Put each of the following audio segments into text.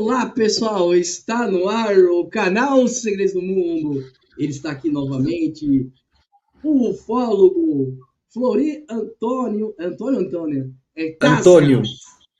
Olá, pessoal! Está no ar o canal Segredos do Mundo. Ele está aqui novamente. O ufólogo Flori Antônio, Tasca. Antônio.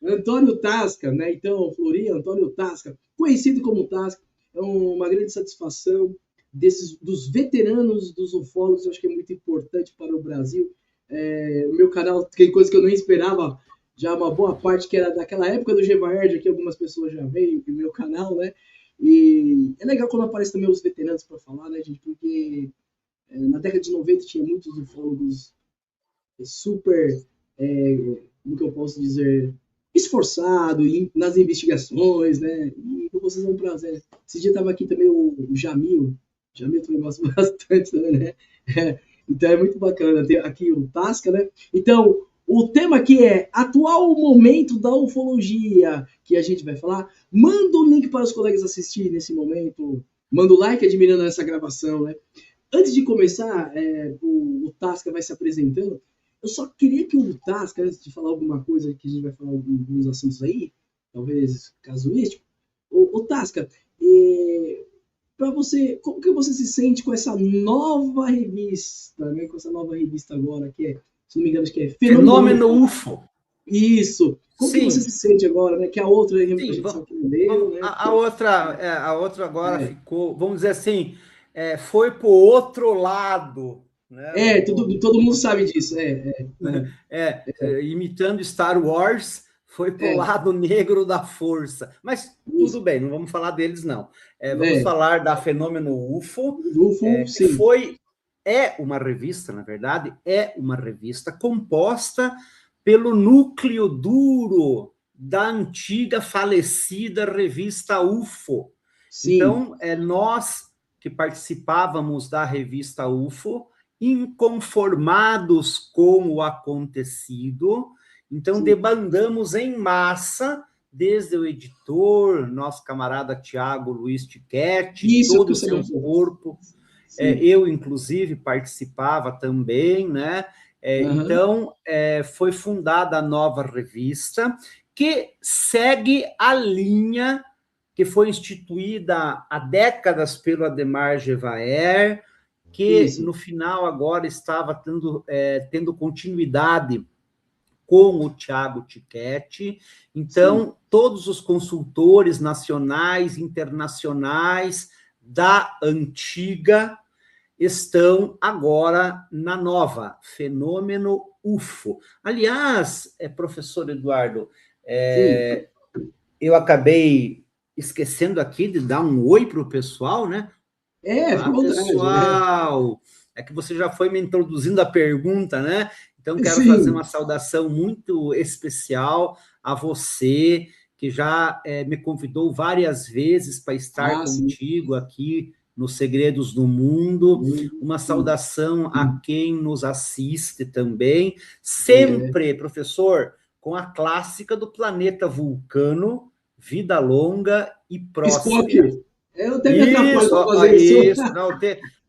Antônio Tasca, né? Então, Flori Antônio Tasca, conhecido como Tasca. É uma grande satisfação dos veteranos dos ufólogos. Eu acho que é muito importante para o Brasil. O meu canal tem coisa que eu não esperava, já uma boa parte que era daquela época do Gevaerd, que algumas pessoas já veio no meu canal, né? E é legal quando aparecem também os veteranos para falar, né, gente? Porque na década de 90 tinha muitos ufólogos super, como que eu posso dizer, esforçado nas investigações, né? E com vocês é um prazer. Esse dia estava aqui também o Jamil. Jamil também gosta bastante também, né? Então é muito bacana ter aqui o Tasca, né? Então, o tema aqui é atual momento da ufologia, que a gente vai falar. Manda o link para os colegas assistirem nesse momento. Manda o like admirando essa gravação, né? Antes de começar, o Tasca vai se apresentando. Eu só queria que o Tasca, antes de falar alguma coisa, que a gente vai falar alguns assuntos aí, talvez casuístico, o Tasca, para você, como que você se sente com essa nova revista, né? Com essa nova revista agora, que é, se não me engano, acho que é Fenômeno UFO. Isso. Como que você Sim. se sente agora, né? Que a outra a Sim, gente sabe que não deu, né? a outra agora ficou, vamos dizer assim, foi para o outro lado, né? Todo mundo sabe disso, Imitando Star Wars, foi para o lado negro da força. Mas tudo bem, não vamos falar deles, não. Vamos falar da Fenômeno UFO, que é uma revista, na verdade, é uma revista composta pelo núcleo duro da antiga falecida revista UFO. Sim. Então, nós que participávamos da revista UFO, inconformados com o acontecido, então debandamos em massa, desde o editor, nosso camarada Tiago Luiz Tiquete, todo o seu corpo. Eu, inclusive, participava também, né? Então, foi fundada a nova revista, que segue a linha que foi instituída há décadas pelo Adhemar Gevaerd, que no final agora estava tendo continuidade com o Tiago Tiquete. Então, todos os consultores nacionais, internacionais da antiga estão agora na nova, Fenômeno UFO. Aliás, professor Eduardo, eu acabei esquecendo aqui de dar um oi para o pessoal, né? Pessoal, é que você já foi me introduzindo a pergunta, né? Então, quero fazer uma saudação muito especial a você, que já me convidou várias vezes para estar contigo aqui no Segredos do Mundo. Uma saudação a quem nos assiste também. Sempre, professor, com a clássica do planeta Vulcano, vida longa e próspera. Eu até me atrapalho para fazer isso.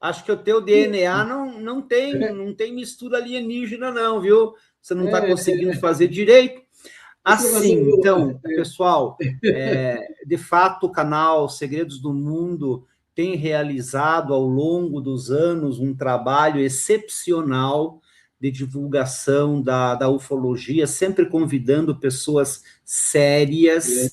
Acho que o teu DNA não tem mistura alienígena, não, viu? Você não está conseguindo fazer direito. Assim, então, pessoal, de fato, o canal Segredos do Mundo tem realizado, ao longo dos anos, um trabalho excepcional de divulgação da ufologia, sempre convidando pessoas sérias,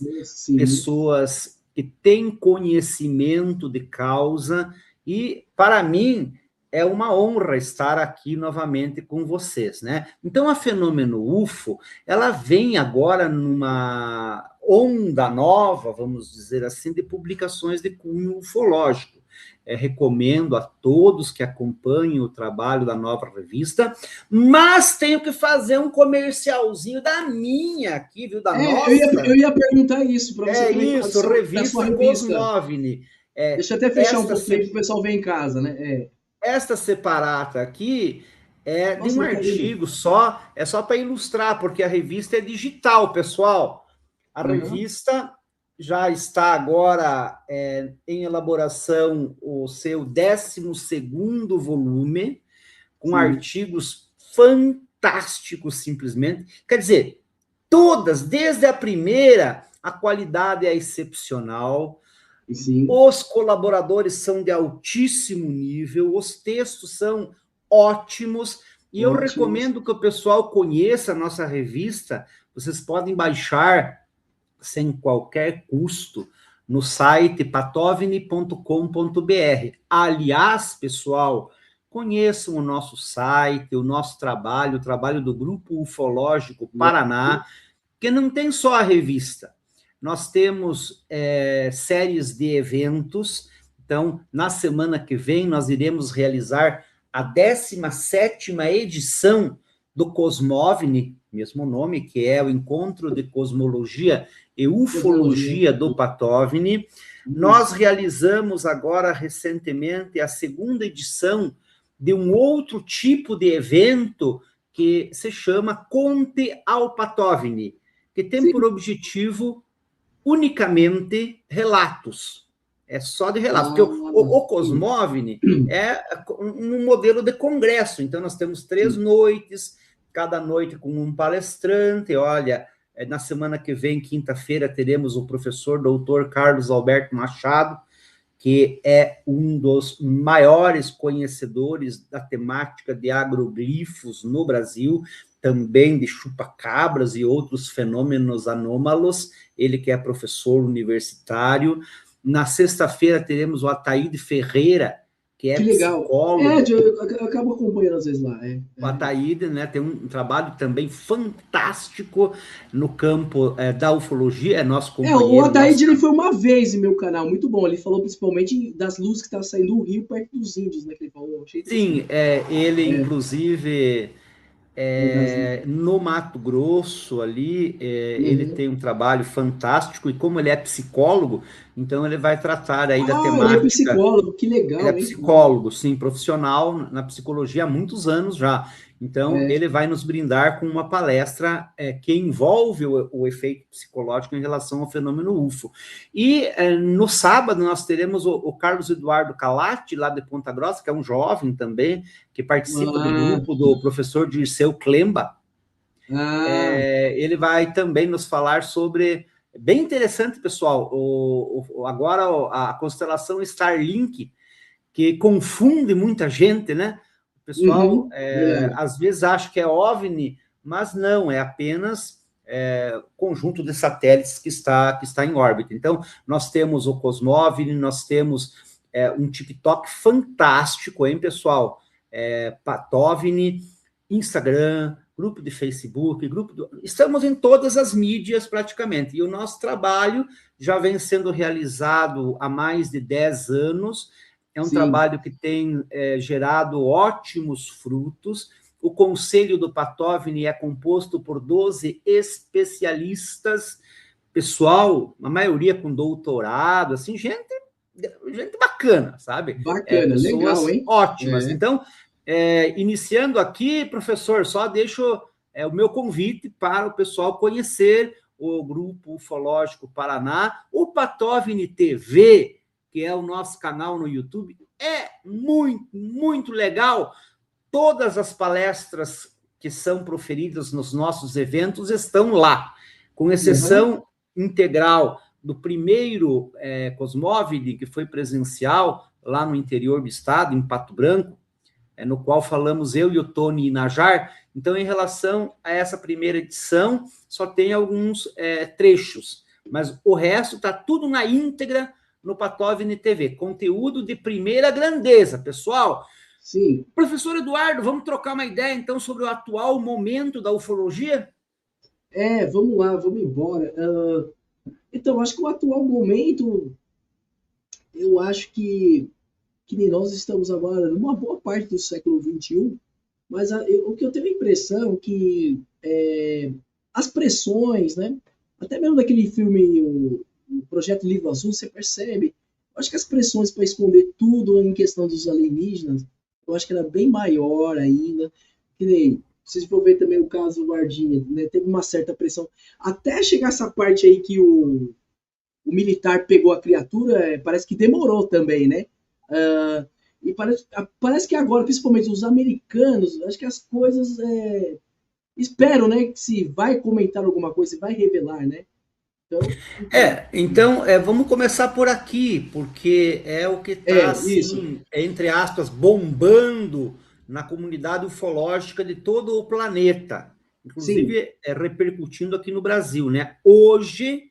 pessoas que têm conhecimento de causa, e, para mim, é uma honra estar aqui novamente com vocês, né? Então, a Fenômeno UFO, ela vem agora numa onda nova, vamos dizer assim, de publicações de cunho ufológico. Recomendo a todos que acompanhem o trabalho da nova revista, mas tenho que fazer um comercialzinho da minha aqui, viu? Da nossa. Eu ia perguntar isso para você também. Isso, revista Cosmovni. Deixa eu até fechar um pouquinho para o pessoal ver em casa, né? Esta separata aqui é de um artigo só, é só para ilustrar, porque a revista é digital, pessoal. A revista já está agora em elaboração o seu 12º volume, com artigos fantásticos, simplesmente. Quer dizer, todas, desde a primeira a qualidade é excepcional, Sim. Os colaboradores são de altíssimo nível, os textos são ótimos, e eu recomendo que o pessoal conheça a nossa revista. Vocês podem baixar sem qualquer custo no site patovni.com.br. Aliás, pessoal, conheçam o nosso site, o nosso trabalho, o trabalho do Grupo Ufológico Paraná, que não tem só a revista. Nós temos séries de eventos. Então, na semana que vem, nós iremos realizar a 17ª edição do Cosmovni, mesmo nome, que é o Encontro de Cosmologia e Ufologia do Patovni. Nós realizamos agora, recentemente, a 2ª edição de um outro tipo de evento que se chama Conte ao Patovni, que tem por objetivo unicamente relatos. É só de relatos. Porque o Cosmovni é um modelo de congresso. Então, nós temos 3 noites, cada noite com um palestrante. Olha, na semana que vem, quinta-feira, teremos o professor doutor Carlos Alberto Machado, que é um dos maiores conhecedores da temática de agroglifos no Brasil, também de chupa-cabras e outros fenômenos anômalos, ele que é professor universitário. Na sexta-feira teremos o Ataíde Ferreira, que é psicólogo. Eu acabo acompanhando às vezes lá. O Ataíde, né, tem um trabalho também fantástico no campo da ufologia, é nosso companheiro. O Ataíde ele foi uma vez em meu canal, muito bom. Ele falou principalmente das luzes que estavam saindo do rio perto dos índios, né? Que ele falou. Sim, ele inclusive no Mato Grosso ali, ele tem um trabalho fantástico, e como ele é psicólogo, então ele vai tratar aí da temática. Ele é psicólogo, que legal. Ele é psicólogo, sim, profissional na psicologia há muitos anos já. Então, ele vai nos brindar com uma palestra que envolve o efeito psicológico em relação ao fenômeno UFO. E no sábado nós teremos o Carlos Eduardo Calati, lá de Ponta Grossa, que é um jovem também, que participa do grupo do professor Dirceu Klemba. Ele vai também nos falar sobre... Bem interessante, pessoal, agora a constelação Starlink, que confunde muita gente, né? O pessoal, às vezes, acha que é OVNI, mas não, é apenas conjunto de satélites que está em órbita. Então, nós temos o Cosmovni, nós temos um TikTok fantástico, hein, pessoal? Patovni, Instagram, grupo de Facebook, estamos em todas as mídias praticamente, e o nosso trabalho já vem sendo realizado há mais de 10 anos, é um trabalho que tem gerado ótimos frutos. O Conselho do Patovni é composto por 12 especialistas, pessoal, a maioria com doutorado, assim, gente bacana, sabe? Bacana, legal, hein? Ótimas. Então, iniciando aqui, professor, só deixo o meu convite para o pessoal conhecer o Grupo Ufológico Paraná, o Patovni TV, que é o nosso canal no YouTube, é muito, muito legal. Todas as palestras que são proferidas nos nossos eventos estão lá, com exceção integral do primeiro Cosmovni, que foi presencial lá no interior do estado, em Pato Branco, no qual falamos eu e o Tony Najar. Então, em relação a essa primeira edição, só tem alguns trechos, mas o resto está tudo na íntegra no Patovni TV, conteúdo de primeira grandeza, pessoal. Sim. Professor Eduardo, vamos trocar uma ideia, então, sobre o atual momento da ufologia? Vamos lá, vamos embora. Então, acho que o atual momento, eu acho que nós estamos agora numa boa parte do século XXI, mas o que eu tenho a impressão que as pressões, né, até mesmo daquele filme, o Projeto Livro Azul, você percebe, eu acho que as pressões para esconder tudo em questão dos alienígenas, eu acho que era bem maior ainda, que nem, se for ver também o caso do Varginha, né, teve uma certa pressão, até chegar essa parte aí que o militar pegou a criatura, parece que demorou também, né? E parece que agora, principalmente os americanos, acho que as coisas... espero, né, que se vai comentar alguma coisa, se vai revelar, né? Então, vamos começar por aqui, porque é o que está, assim, entre aspas, bombando na comunidade ufológica de todo o planeta, inclusive repercutindo aqui no Brasil, né? Hoje,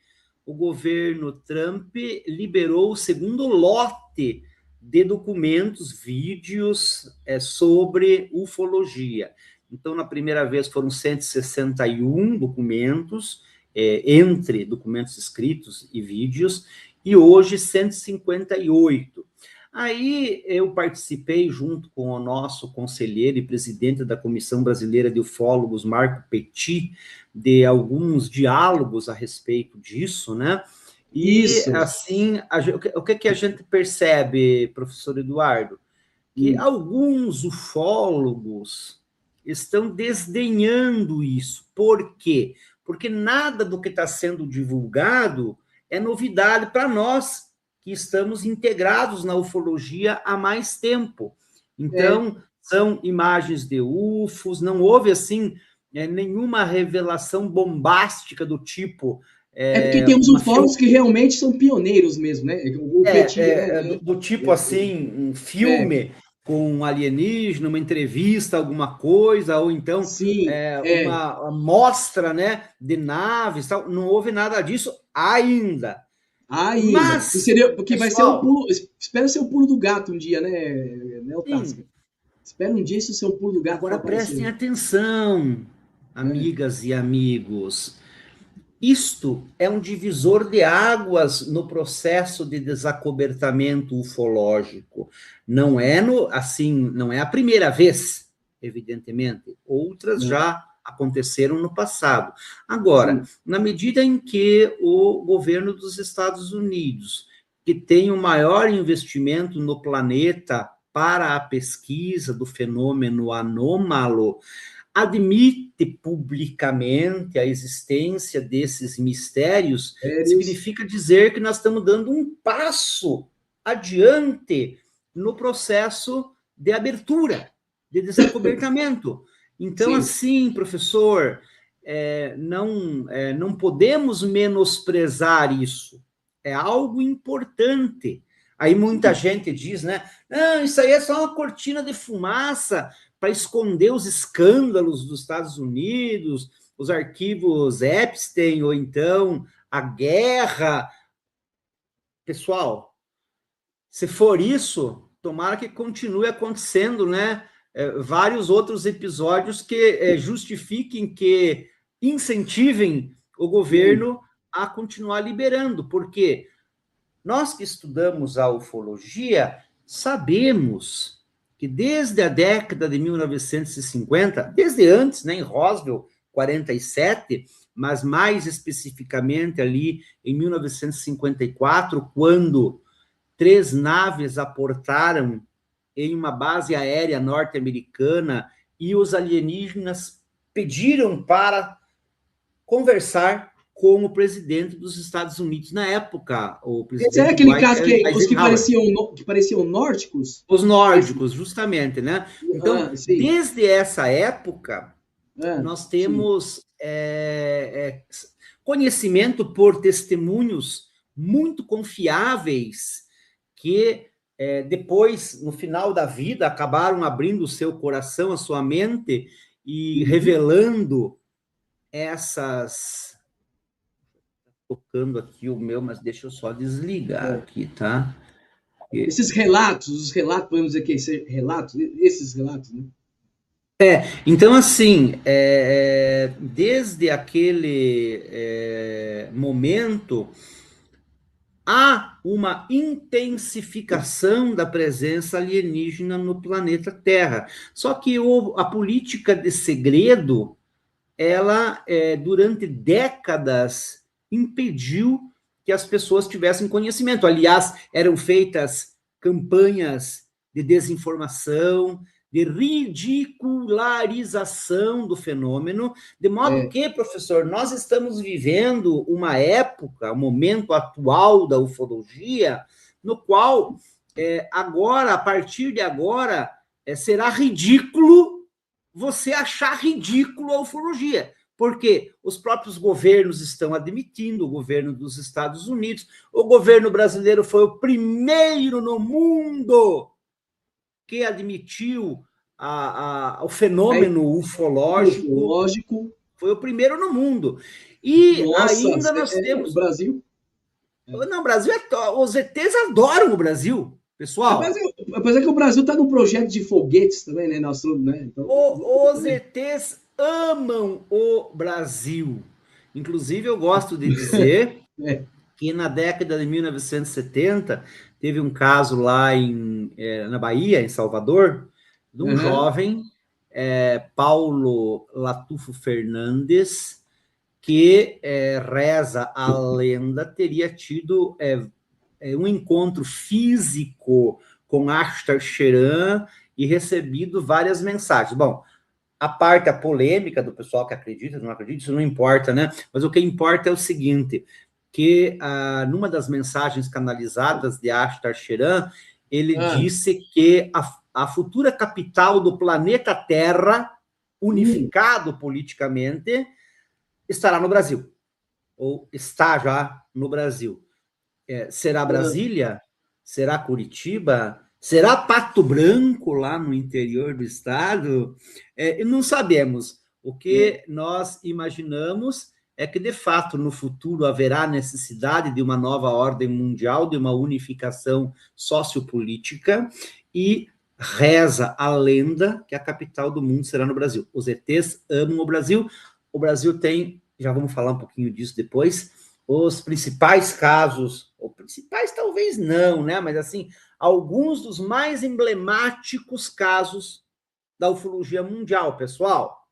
o governo Trump liberou o segundo lote de documentos, vídeos sobre ufologia. Então, na primeira vez foram 161 documentos, entre documentos escritos e vídeos, e hoje 158. Aí eu participei, junto com o nosso conselheiro e presidente da Comissão Brasileira de Ufólogos, Marco Petit, de alguns diálogos a respeito disso, né? E, assim, o que a gente percebe, professor Eduardo? Que alguns ufólogos estão desdenhando isso. Por quê? Porque nada do que está sendo divulgado é novidade para nós, que estamos integrados na ufologia há mais tempo. Então, são imagens de UFOs, não houve, assim, nenhuma revelação bombástica do tipo... porque temos ufólogos que realmente são pioneiros mesmo, né? Do tipo, assim, um filme... com um alienígena, uma entrevista, alguma coisa, ou então uma mostra, né, de naves, tal. Não houve nada disso ainda. Mas porque vai ser um pulo, espera ser o pulo do gato um dia, né, Otasca? Espera um dia isso ser o pulo do gato. Agora prestem atenção, amigas e amigos. Isto é um divisor de águas no processo de desacobertamento ufológico. Não é não é a primeira vez, evidentemente. Outras já aconteceram no passado. Agora, na medida em que o governo dos Estados Unidos, que tem o maior investimento no planeta para a pesquisa do fenômeno anômalo, admite publicamente a existência desses mistérios, significa dizer que nós estamos dando um passo adiante no processo de abertura, de desacobertamento. Então, assim, professor, não podemos menosprezar isso. É algo importante. Aí muita gente diz, né? Não, isso aí é só uma cortina de fumaça para esconder os escândalos dos Estados Unidos, os arquivos Epstein, ou então a guerra. Pessoal, se for isso, tomara que continue acontecendo, né? Vários outros episódios que justifiquem, que incentivem o governo a continuar liberando, porque nós que estudamos a ufologia sabemos que desde a década de 1950, desde antes, né, em Roswell, 47, mas mais especificamente ali em 1954, quando 3 naves aportaram em uma base aérea norte-americana e os alienígenas pediram para conversar com o presidente dos Estados Unidos na época, o presidente. Será aquele caso que os que pareciam nórdicos? Os nórdicos, justamente, né? Então, desde essa época, nós temos conhecimento por testemunhos muito confiáveis que depois, no final da vida, acabaram abrindo o seu coração, a sua mente e revelando essas... Tocando aqui o meu, mas deixa eu só desligar aqui, tá? Esses relatos, podemos dizer que esses relatos, né? Então, assim, desde aquele momento, há uma intensificação da presença alienígena no planeta Terra. Só que a política de segredo, ela, durante décadas, impediu que as pessoas tivessem conhecimento. Aliás, eram feitas campanhas de desinformação, de ridicularização do fenômeno, de modo que, professor, nós estamos vivendo uma época, um momento atual da ufologia, no qual, agora, a partir de agora, será ridículo você achar ridículo a ufologia. Porque os próprios governos estão admitindo, o governo dos Estados Unidos, o governo brasileiro foi o primeiro no mundo que admitiu o fenômeno ufológico, foi o primeiro no mundo. E ainda nós temos... O Brasil? Não, o Brasil os ETs adoram o Brasil, pessoal. Apesar que o Brasil está no projeto de foguetes também, né? Então... Os ETs amam o Brasil. Inclusive, eu gosto de dizer que na década de 1970 teve um caso lá na Bahia, em Salvador, de um jovem, Paulo Latufo Fernandes, que reza a lenda, teria tido um encontro físico com Ashtar Sheran e recebido várias mensagens. Bom, a parte polêmica do pessoal que acredita, não acredita, isso não importa, né? Mas o que importa é o seguinte, que numa das mensagens canalizadas de Ashtar Sheran, ele disse que a futura capital do planeta Terra, unificado politicamente, estará no Brasil, ou está já no Brasil. Será Brasília? Será Curitiba? Será Pato Branco, lá no interior do estado? Não sabemos. O que nós imaginamos é que, de fato, no futuro haverá necessidade de uma nova ordem mundial, de uma unificação sociopolítica, e reza a lenda que a capital do mundo será no Brasil. Os ETs amam o Brasil. O Brasil tem, já vamos falar um pouquinho disso depois, os principais casos, ou principais talvez não, né? Mas assim, alguns dos mais emblemáticos casos da ufologia mundial, pessoal.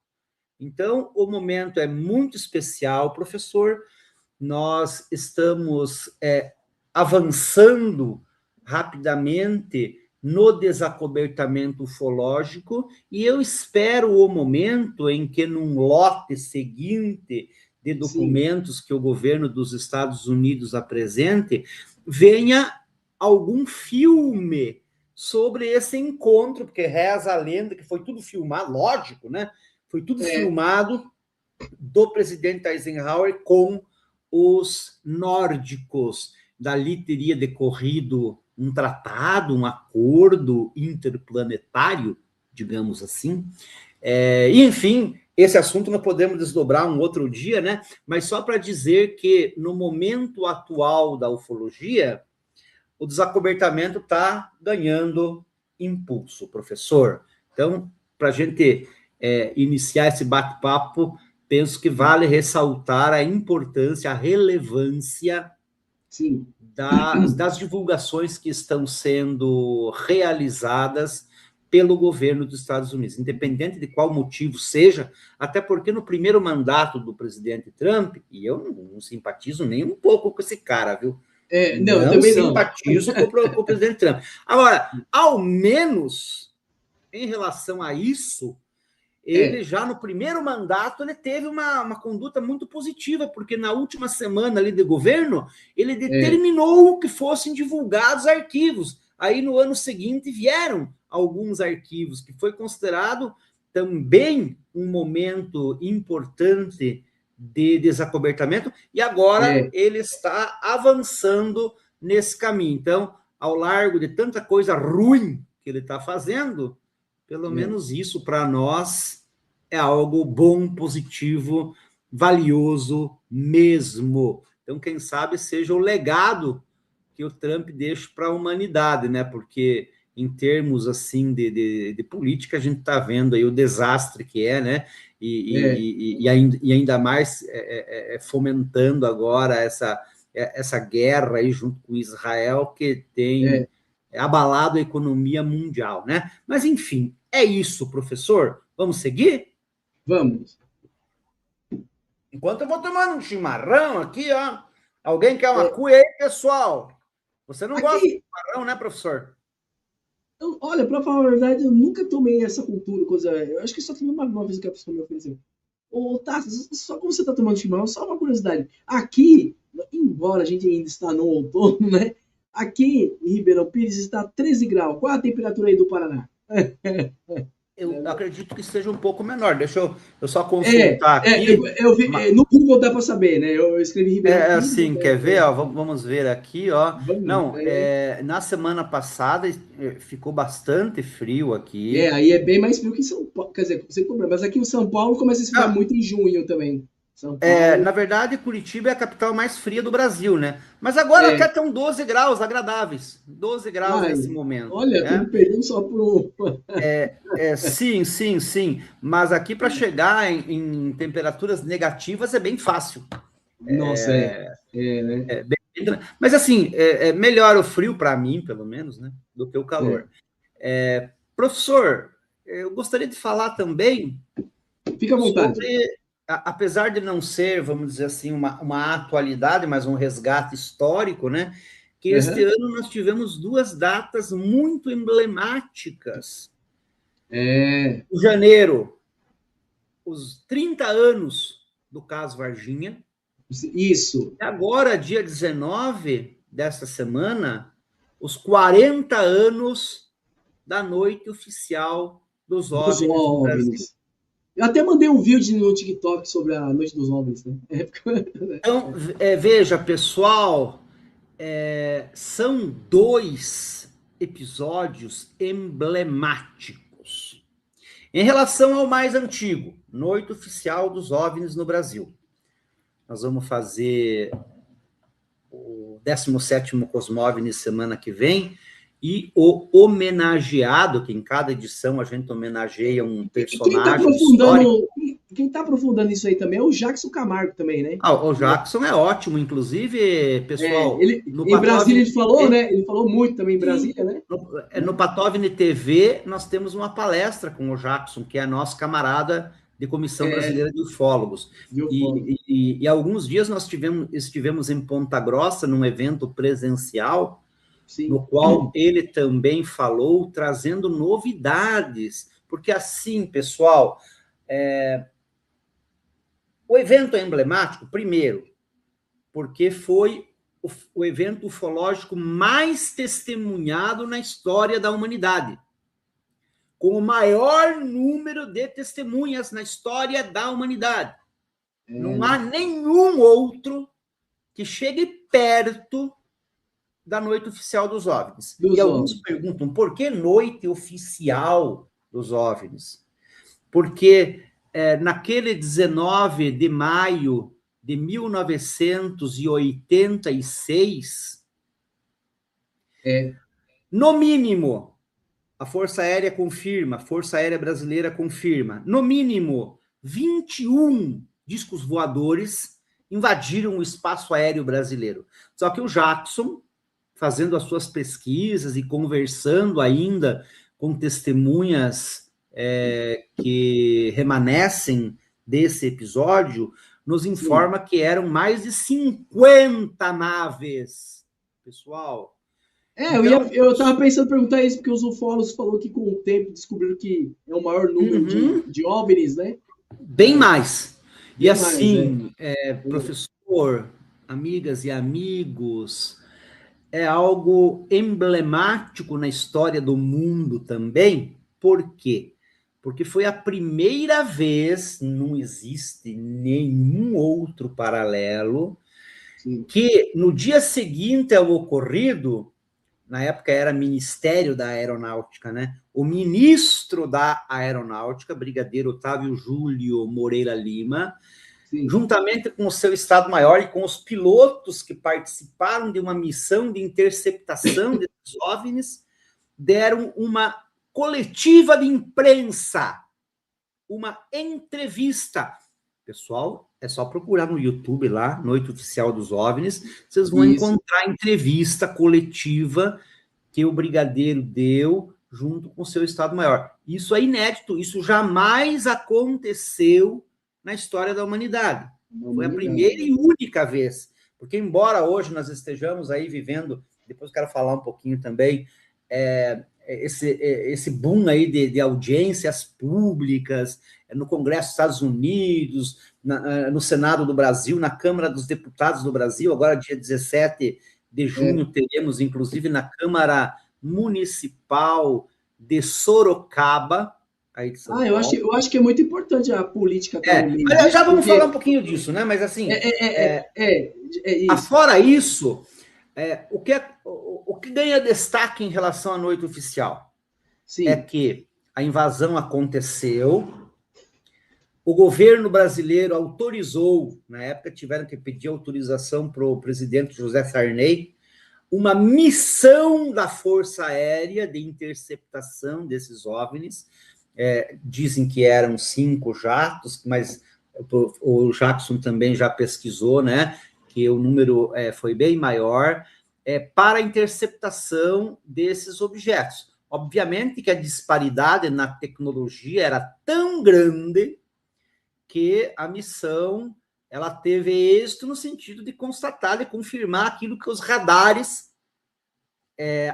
Então, o momento é muito especial, professor. Nós estamos avançando rapidamente no desacobertamento ufológico, e eu espero o momento em que, num lote seguinte de documentos que o governo dos Estados Unidos apresente, venha algum filme sobre esse encontro, porque reza a lenda que foi tudo filmado, lógico, né? Foi tudo filmado do presidente Eisenhower com os nórdicos. Dali teria decorrido um tratado, um acordo interplanetário, digamos assim. Enfim, esse assunto nós podemos desdobrar um outro dia, né? Mas só para dizer que, no momento atual da ufologia, o desacobertamento está ganhando impulso, professor. Então, para a gente iniciar esse bate-papo, penso que vale ressaltar a importância, a relevância das divulgações que estão sendo realizadas pelo governo dos Estados Unidos, independente de qual motivo seja, até porque no primeiro mandato do presidente Trump, e eu não simpatizo nem um pouco com esse cara, viu? Não simpatizo com o presidente Trump. Agora, ao menos, em relação a isso, ele já no primeiro mandato ele teve uma conduta muito positiva, porque na última semana ali de governo, ele determinou que fossem divulgados arquivos. Aí no ano seguinte vieram alguns arquivos, que foi considerado também um momento importante de desacobertamento, e agora ele está avançando nesse caminho. Então, ao largo de tanta coisa ruim que ele está fazendo, pelo menos isso, para nós, é algo bom, positivo, valioso mesmo. Então, quem sabe seja o legado que o Trump deixa para a humanidade, né? Porque, em termos assim de política, a gente está vendo aí o desastre que é, né? E ainda mais fomentando agora essa guerra aí junto com Israel, que tem abalado a economia mundial, né? Mas, enfim, é isso, professor. Vamos seguir? Vamos. Enquanto eu vou tomando um chimarrão aqui, ó. Alguém quer uma cuia aí, pessoal? Você não gosta de chimarrão, né, professor? Olha, para falar a verdade, eu nunca tomei essa cultura, eu acho que só tomei uma vez que a pessoa me ofereceu. Ô, Tassi, só como você está tomando chimarrão, só uma curiosidade. Aqui, embora a gente ainda está no outono, né? Aqui em Ribeirão Pires está 13 graus. Qual a temperatura aí do Paraná? eu acredito que seja um pouco menor. Deixa eu só consultar aqui. Eu vi, no Google dá para saber, né? Eu escrevi Ribeirão Pires. Assim, quer ver? Ó, vamos ver aqui, ó. Não, na semana passada ficou bastante frio aqui. Aí é bem mais frio que em São Paulo. Quer dizer, você compra, mas aqui em São Paulo começa a esfriar muito em junho também. São Paulo. Na verdade, Curitiba é a capital mais fria do Brasil, né? Mas agora até estão 12 graus agradáveis. 12 graus nesse momento. Olha, estamos perdendo só por sim, sim, sim. Mas aqui para chegar em temperaturas negativas é bem fácil. Nossa, né? Mas assim, melhor o frio para mim, pelo menos, né? Do que o calor. Professor, eu gostaria de falar também. Fica à vontade. Sobre, apesar de não ser, vamos dizer assim, uma atualidade, mas um resgate histórico, né? Que este ano nós tivemos 2 datas muito emblemáticas. Em janeiro, os 30 anos do caso Varginha. Isso. E agora, dia 19 desta semana, os 40 anos da noite oficial dos OVNIs no Brasil. Eu até mandei um vídeo no TikTok sobre a Noite dos OVNIs, né? Então, veja, pessoal, são 2 episódios emblemáticos. Em relação ao mais antigo, Noite Oficial dos OVNIs no Brasil. Nós vamos fazer o 17º Cosmóveis semana que vem, e o homenageado, que em cada edição a gente homenageia um personagem histórico. Quem está aprofundando isso aí também é o Jackson Camargo também, né? O Jackson é ótimo, inclusive, pessoal. Em Brasília ele falou, né? Ele falou muito também em Brasília, né? No Patovni TV, nós temos uma palestra com o Jackson, que é nosso camarada de Comissão Brasileira de Ufólogos. E alguns dias nós estivemos em Ponta Grossa, num evento presencial, sim, no qual ele também falou, trazendo novidades. Porque assim, pessoal, o evento é emblemático, primeiro, porque foi o evento ufológico mais testemunhado na história da humanidade, com o maior número de testemunhas na história da humanidade. Não há nenhum outro que chegue perto da Noite Oficial dos OVNIs. E alguns perguntam, por que Noite Oficial dos OVNIs? Porque naquele 19 de maio de 1986, no mínimo, a Força Aérea confirma, a Força Aérea Brasileira confirma, no mínimo, 21 discos voadores invadiram o espaço aéreo brasileiro. Só que o Jackson, fazendo as suas pesquisas e conversando ainda com testemunhas que remanescem desse episódio, nos informa que eram mais de 50 naves, pessoal. Então, eu estava pensando em perguntar isso, porque os ufólogos falaram que com o tempo descobriram que é o maior número de OVNIs, né? Bem mais. E assim, professor, amigas e amigos, é algo emblemático na história do mundo também. Por quê? Porque foi a primeira vez, não existe nenhum outro paralelo, que no dia seguinte ao ocorrido, na época era Ministério da Aeronáutica, né? O ministro da Aeronáutica, Brigadeiro Otávio Júlio Moreira Lima, juntamente com o seu Estado-Maior e com os pilotos que participaram de uma missão de interceptação desses OVNIs, deram uma coletiva de imprensa, uma entrevista. Pessoal, é só procurar no YouTube lá, Noite Oficial dos OVNIs, vocês vão encontrar a entrevista coletiva que o Brigadeiro deu junto com o seu Estado-Maior. Isso é inédito, isso jamais aconteceu na história da humanidade. Foi a primeira e única vez. Porque, embora hoje nós estejamos aí vivendo, depois eu quero falar um pouquinho também, esse boom aí de audiências públicas no Congresso dos Estados Unidos, no Senado do Brasil, na Câmara dos Deputados do Brasil, agora dia 17 de junho teremos, inclusive, na Câmara Municipal de Sorocaba, aí de São Paulo. Eu acho que é muito importante a política estar no meio disso. Mas já vamos falar um pouquinho disso, né? Mas assim, isso. Fora isso, o que ganha destaque em relação à noite oficial? Sim. É que a invasão aconteceu, o governo brasileiro autorizou, na época tiveram que pedir autorização para o presidente José Sarney, uma missão da Força Aérea de interceptação desses OVNIs. Dizem que eram 5 jatos, mas o Jackson também já pesquisou, né, que o número foi bem maior, para a interceptação desses objetos. Obviamente que a disparidade na tecnologia era tão grande que a missão ela teve êxito no sentido de constatar, de confirmar aquilo que os radares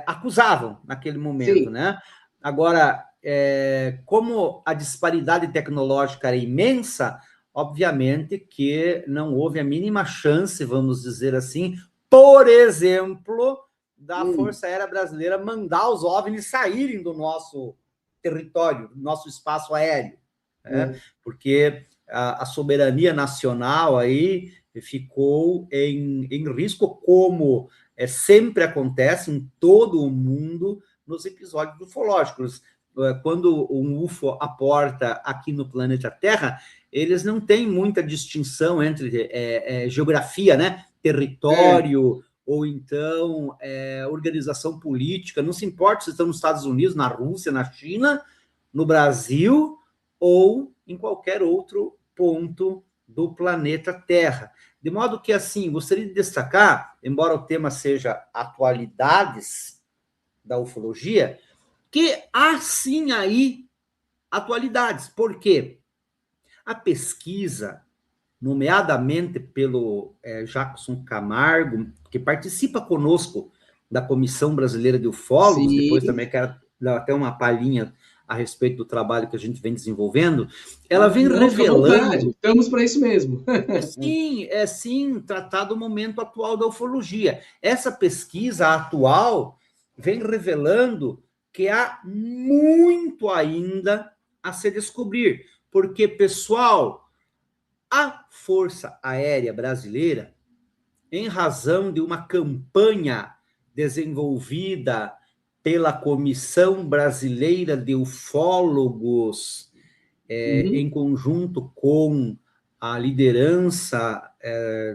acusavam naquele momento, sim, né? Agora, como a disparidade tecnológica era imensa, obviamente que não houve a mínima chance, vamos dizer assim, por exemplo, da Força Aérea Brasileira mandar os OVNIs saírem do nosso território, do nosso espaço aéreo, né? Porque a soberania nacional aí ficou em risco, como sempre acontece em todo o mundo nos episódios ufológicos. Quando um UFO aporta aqui no planeta Terra, eles não têm muita distinção entre geografia, né? Território, ou então organização política. Não se importa se estão nos Estados Unidos, na Rússia, na China, no Brasil ou em qualquer outro ponto do planeta Terra. De modo que, assim, gostaria de destacar, embora o tema seja atualidades da ufologia, que há sim aí atualidades. Por quê? A pesquisa, nomeadamente pelo Jackson Camargo, que participa conosco da Comissão Brasileira de Ufólogos, sim, depois também quero dar até uma palhinha a respeito do trabalho que a gente vem desenvolvendo, ela vem revelando... Estamos para isso mesmo. Sim, tratar do momento atual da ufologia. Essa pesquisa atual vem revelando que há muito ainda a se descobrir, porque, pessoal, a Força Aérea Brasileira, em razão de uma campanha desenvolvida pela Comissão Brasileira de Ufólogos, em conjunto com a liderança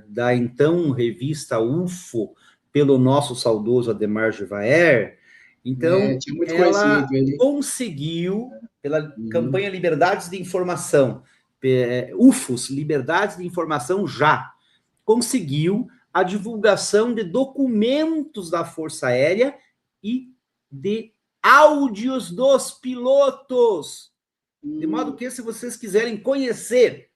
da então revista UFO, pelo nosso saudoso Ademar Givaer, então ela conseguiu, pela campanha Liberdades de Informação, UFOS, Liberdades de Informação Já, conseguiu a divulgação de documentos da Força Aérea e de áudios dos pilotos. De modo que, se vocês quiserem conhecer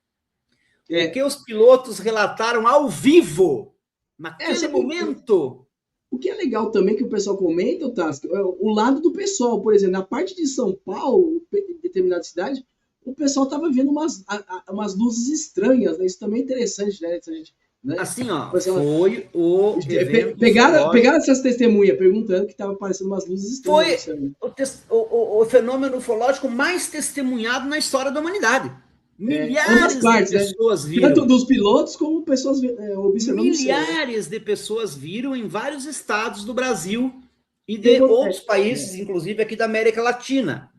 o que os pilotos relataram ao vivo, naquele momento... O que é legal também, que o pessoal comenta, Tasca, o lado do pessoal, por exemplo, na parte de São Paulo, em determinada cidade, o pessoal estava vendo umas luzes estranhas, né? Isso também é interessante, né? Se a gente, né? Assim, ó, foi o evento pegaram essas testemunhas perguntando que estava aparecendo umas luzes estranhas. Foi o fenômeno ufológico mais testemunhado na história da humanidade. Milhares de pessoas viram. Tanto dos pilotos como pessoas observando. Milhares de pessoas viram em vários estados do Brasil e de outros países, inclusive aqui da América Latina.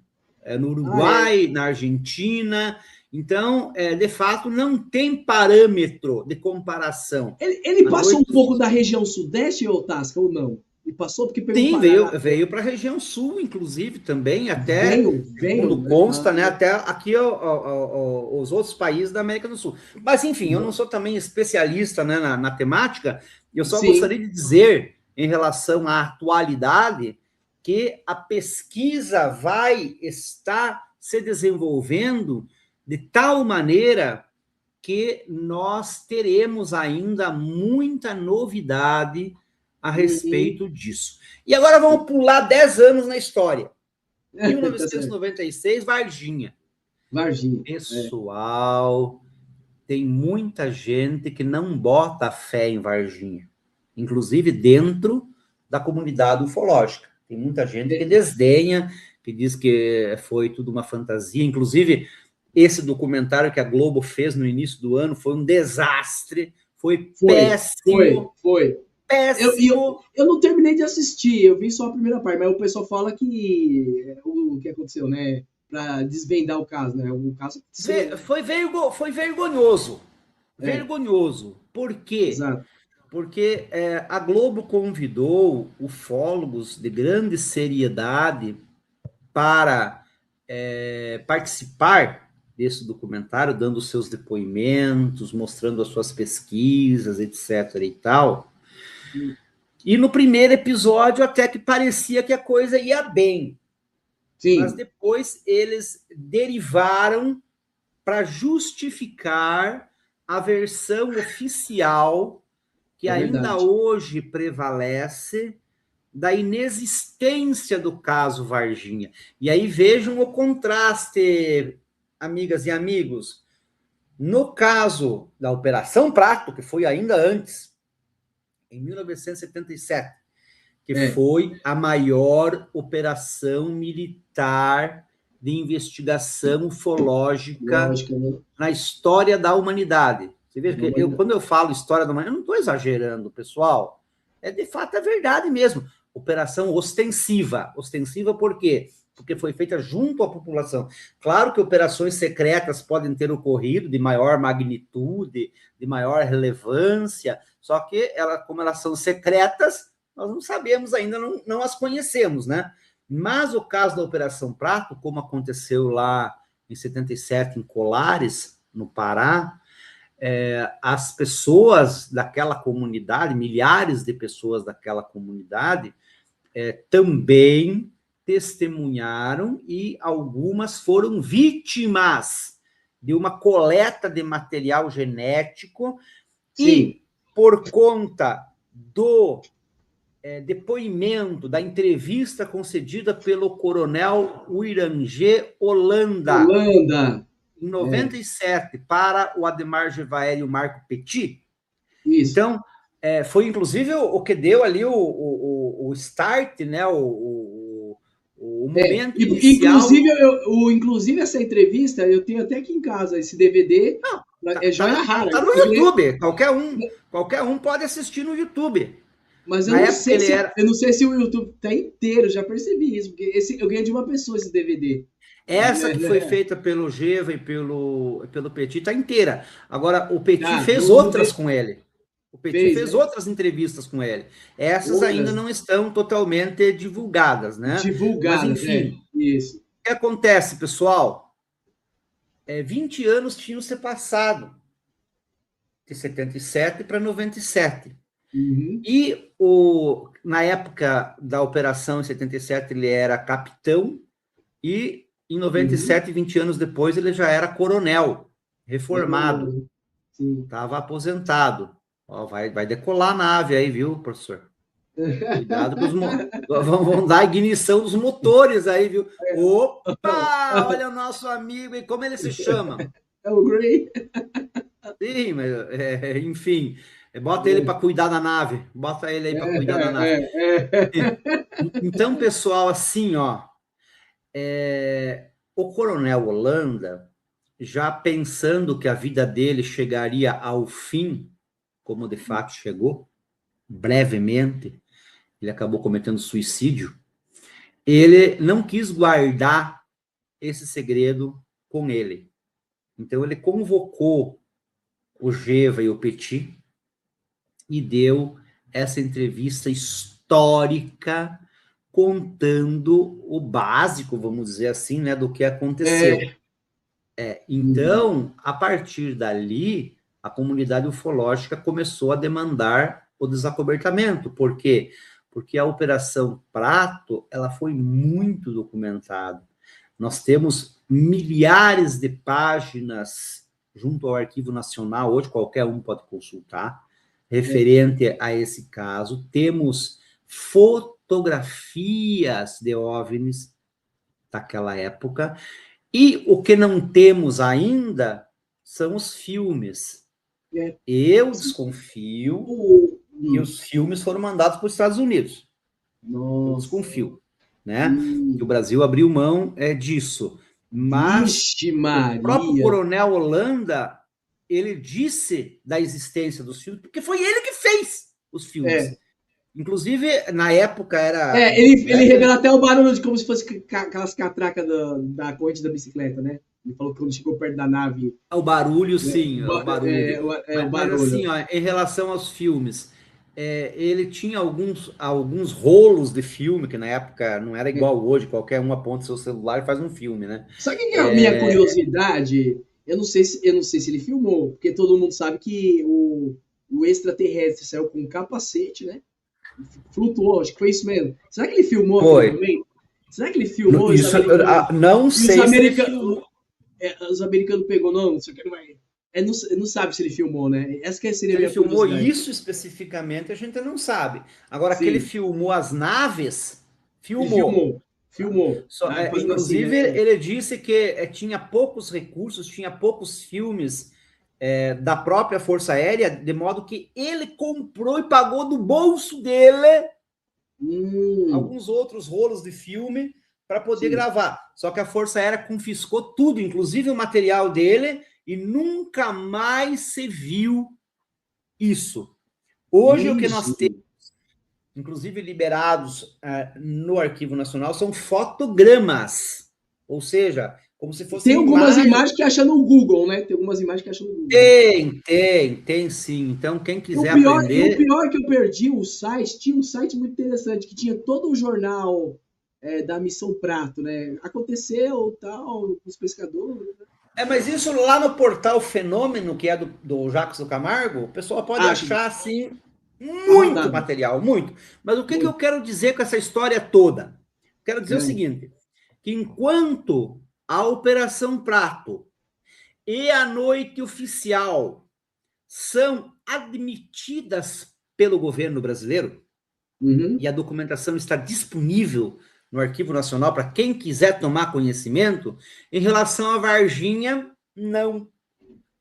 No Uruguai, na Argentina. Então, de fato, não tem parâmetro de comparação. Ele passou um pouco da região sudeste, Tasca, ou não? E passou porque sim, veio para a região sul, inclusive, também, até quando consta, né? Até aqui os outros países da América do Sul. Mas, enfim, eu não sou também especialista, né, na temática, eu só gostaria de dizer, em relação à atualidade, que a pesquisa vai estar se desenvolvendo de tal maneira que nós teremos ainda muita novidade a respeito disso. E agora vamos pular 10 anos na história. 1996, Varginha. Pessoal, tem muita gente que não bota fé em Varginha, inclusive dentro da comunidade ufológica. Tem muita gente que desdenha, que diz que foi tudo uma fantasia. Inclusive, esse documentário que a Globo fez no início do ano foi um desastre, foi péssimo. Foi. Péssimo. Eu não terminei de assistir, eu vi só a primeira parte, mas o pessoal fala que o que aconteceu, né? Para desvendar o caso, né? O caso foi vergonhoso. Vergonhoso. Por quê? Exato. Porque a Globo convidou ufólogos de grande seriedade para participar desse documentário, dando seus depoimentos, mostrando as suas pesquisas, etc. e tal. E no primeiro episódio até que parecia que a coisa ia bem. Sim. Mas depois eles derivaram para justificar a versão oficial que ainda hoje prevalece da inexistência do caso Varginha. E aí vejam o contraste, amigas e amigos. No caso da Operação Prato, que foi ainda antes, em 1977, que foi a maior operação militar de investigação ufológica na história da humanidade. Você vê que quando eu falo história da humanidade, eu não estou exagerando, pessoal. De fato, é verdade mesmo. Operação ostensiva. Ostensiva por quê? Porque foi feita junto à população. Claro que operações secretas podem ter ocorrido de maior magnitude, de maior relevância, só que como elas são secretas, nós não sabemos ainda, não as conhecemos, né? Mas o caso da Operação Prato, como aconteceu lá em 77 em Colares, no Pará, as pessoas daquela comunidade, milhares de pessoas daquela comunidade, também testemunharam e algumas foram vítimas de uma coleta de material genético. Sim. E por conta do depoimento, da entrevista concedida pelo coronel Uirangê Holanda, em 97, para o Ademar Gevaer e o Marco Petit. Isso. Então, foi inclusive o que deu ali o start, né? O momento inicial. Inclusive, essa entrevista, eu tenho até aqui em casa esse DVD. Não, joia rara. Tá no YouTube. Qualquer um pode assistir no YouTube. Mas eu não sei se o YouTube tá inteiro, já percebi isso, porque eu ganhei de uma pessoa esse DVD. Essa que foi feita pelo Geva e pelo Petit tá inteira. Agora, o Petit fez outras com ele. O Petit fez outras entrevistas com ele. Essas ainda não estão totalmente divulgadas, né? Divulgadas, mas, enfim, isso. O que acontece, pessoal? 20 anos tinham se passado, de 77 para 97. Uhum. E na época da operação, em 77, ele era capitão, e em 97, 20 anos depois, ele já era coronel, reformado. Estava aposentado. Ó, vai decolar a nave aí, viu, professor? Cuidado com vão dar ignição dos motores aí, viu? Opa! Olha o nosso amigo, e como ele se chama? É o Gray. Sim, mas, enfim, bota ele para cuidar da nave. Bota ele aí para cuidar da nave. Então, pessoal, assim, ó, o coronel Holanda, já pensando que a vida dele chegaria ao fim, como de fato chegou, brevemente, ele acabou cometendo suicídio, ele não quis guardar esse segredo com ele. Então, ele convocou o Geva e o Petit e deu essa entrevista histórica contando o básico, vamos dizer assim, né, do que aconteceu. Então, a partir dali, a comunidade ufológica começou a demandar o desacobertamento. Por quê? Porque a Operação Prato, ela foi muito documentada. Nós temos milhares de páginas junto ao Arquivo Nacional, hoje qualquer um pode consultar, referente a esse caso. Temos fotografias de OVNIs daquela época, e o que não temos ainda são os filmes. Eu desconfio que os filmes foram mandados para os Estados Unidos. Eu desconfio. né? Que o Brasil abriu mão disso. Mas o próprio Coronel Holanda, ele disse da existência dos filmes, porque foi ele que fez os filmes. Inclusive, na época era... ele revela até o barulho de como se fosse aquelas catracas da corrente da bicicleta, né? Ele falou que quando chegou perto da nave... O barulho, sim, o barulho. O barulho. Mas assim, ó, em relação aos filmes, ele tinha alguns rolos de filme, que na época não era igual hoje, qualquer um aponta seu celular e faz um filme, né? Sabe o que é a minha curiosidade? Eu não sei se ele filmou, porque todo mundo sabe que o extraterrestre saiu com um capacete, né? Flutuou, acho que foi isso mesmo. Será que ele filmou aquele momento? Será que ele filmou? Isso, não sei se ele filmou. Os americanos pegou, não sei o que, mas... não sabe se ele filmou, né? Essa que seria se ele filmou isso especificamente, a gente não sabe. Agora, que ele filmou as naves, filmou. Inclusive, assim, né? Ele disse que tinha poucos recursos, tinha poucos filmes da própria Força Aérea, de modo que ele comprou e pagou do bolso dele alguns outros rolos de filme para poder gravar. Só que a Força Aérea confiscou tudo, inclusive o material dele, e nunca mais se viu isso. Hoje, o que nós temos, inclusive liberados no Arquivo Nacional, são fotogramas. Ou seja, como se fosse... Tem algumas imagens que acham no Google, né? Tem algumas imagens que acham no Google. Tem sim. Então, quem quiser aprender... O pior é que eu perdi o site. Tinha um site muito interessante, que tinha todo o jornal da Missão Prato, né? Aconteceu, tal, com os pescadores, né? Mas isso lá no portal Fenômeno, que é do Jacques do Camargo, o pessoal pode achar, assim, muito material, muito. Mas o que eu quero dizer com essa história toda? Quero dizer o seguinte, que enquanto a Operação Prato e a Noite Oficial são admitidas pelo governo brasileiro, e a documentação está disponível no Arquivo Nacional para quem quiser tomar conhecimento, em relação à Varginha, não.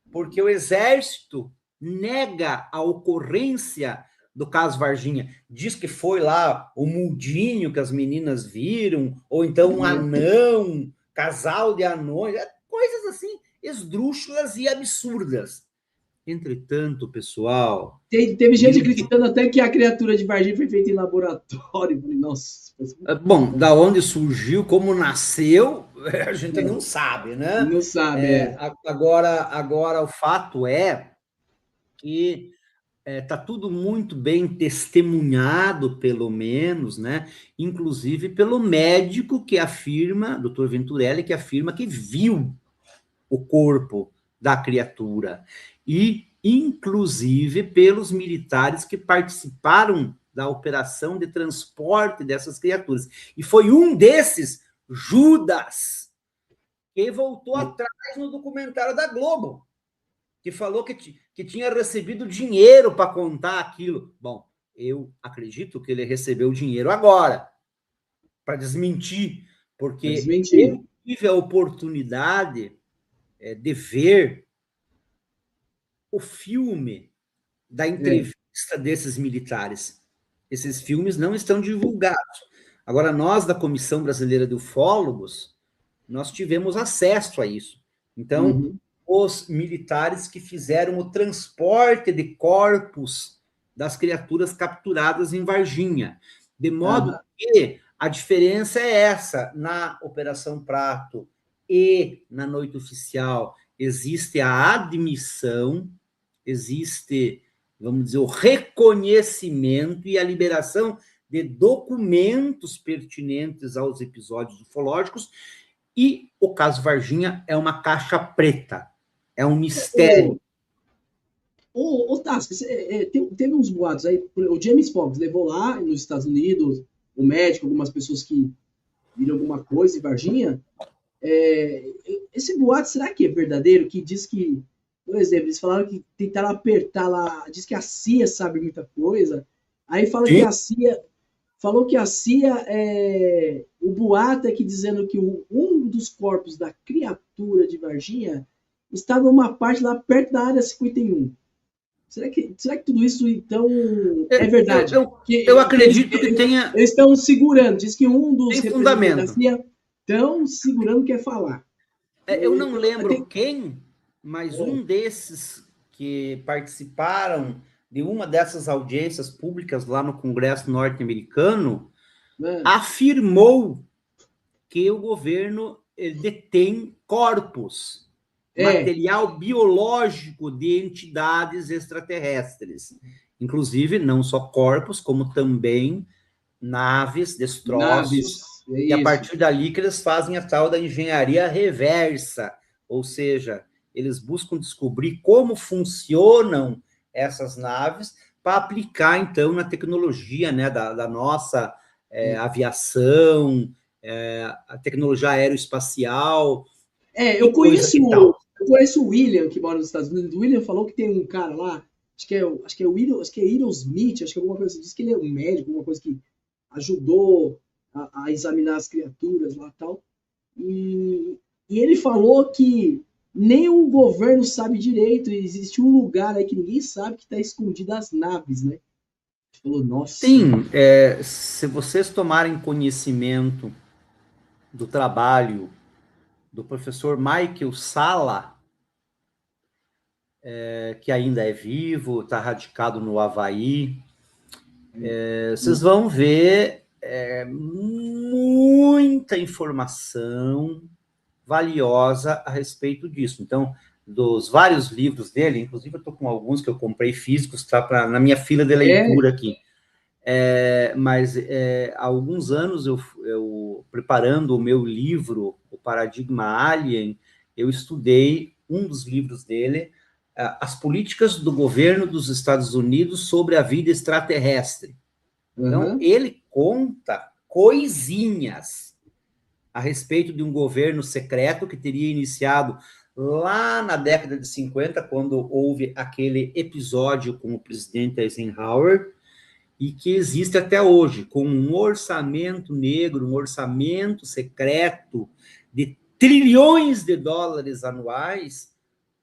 Porque o Exército nega a ocorrência do caso Varginha. Diz que foi lá o mudinho que as meninas viram, ou então um anão, casal de anões, coisas assim esdrúxulas e absurdas. Entretanto, pessoal... Teve gente acreditando até que a criatura de Varginha foi feita em laboratório. Nossa. Bom, da onde surgiu, como nasceu, a gente não sabe, né? Não sabe, Agora, o fato é que está tudo muito bem testemunhado, pelo menos, né? Inclusive pelo médico que afirma, doutor Venturelli, que afirma que viu o corpo da criatura. E, inclusive, pelos militares que participaram da operação de transporte dessas criaturas. E foi um desses, Judas, que voltou atrás no documentário da Globo, que falou que tinha recebido dinheiro para contar aquilo. Bom, eu acredito que ele recebeu dinheiro agora, para desmentir, porque eu tive a oportunidade de ver o filme da entrevista desses militares. Esses filmes não estão divulgados. Agora, nós, da Comissão Brasileira de Ufólogos, nós tivemos acesso a isso. Então, os militares que fizeram o transporte de corpos das criaturas capturadas em Varginha. De modo que a diferença é essa. Na Operação Prato e na Noite Oficial, existe a admissão, existe, vamos dizer, o reconhecimento e a liberação de documentos pertinentes aos episódios ufológicos, e o caso Varginha é uma caixa preta, é um mistério. Ô Tasca, teve uns boatos aí, o James Fox levou lá nos Estados Unidos, o médico, algumas pessoas que viram alguma coisa em Varginha. Esse boato, será que é verdadeiro? Que diz que, por exemplo, eles falaram que tentaram apertar lá, diz que a CIA sabe muita coisa, aí fala que a CIA, falou que a CIA, o boato é que dizendo que um dos corpos da criatura de Varginha está numa parte lá perto da área 51. Será que tudo isso, então, é verdade? Eu acredito que tenha... Eles estão segurando. Diz que um dos tem representantes da fundamento. CIA estão segurando quer falar. Eu não lembro quem, mas um desses que participaram de uma dessas audiências públicas lá no Congresso norte-americano afirmou que o governo detém corpos, material biológico de entidades extraterrestres. Inclusive, não só corpos, como também naves, destroços, e a partir dali que eles fazem a tal da engenharia reversa, ou seja, eles buscam descobrir como funcionam essas naves para aplicar, então, na tecnologia, né, da nossa aviação, a tecnologia aeroespacial. Eu conheço o William, que mora nos Estados Unidos. O William falou que tem um cara lá, acho que é William Smith, acho que é alguma coisa assim, diz que ele é um médico, alguma coisa que ajudou a examinar as criaturas lá e tal. E ele falou que nem o governo sabe direito, existe um lugar aí que ninguém sabe que está escondido as naves, né? Ele falou, nossa. Sim, se vocês tomarem conhecimento do trabalho do professor Michael Salla, que ainda é vivo, está radicado no Havaí, vocês vão ver muita informação valiosa a respeito disso. Então, dos vários livros dele, inclusive eu estou com alguns que eu comprei físicos, tá na minha fila de leitura aqui. Mas há alguns anos, eu preparando o meu livro, O Paradigma Alien, eu estudei um dos livros dele, As Políticas do Governo dos Estados Unidos sobre a Vida Extraterrestre. Então, ele conta coisinhas a respeito de um governo secreto que teria iniciado lá na década de 50, quando houve aquele episódio com o presidente Eisenhower, e que existe até hoje, com um orçamento negro, um orçamento secreto de trilhões de dólares anuais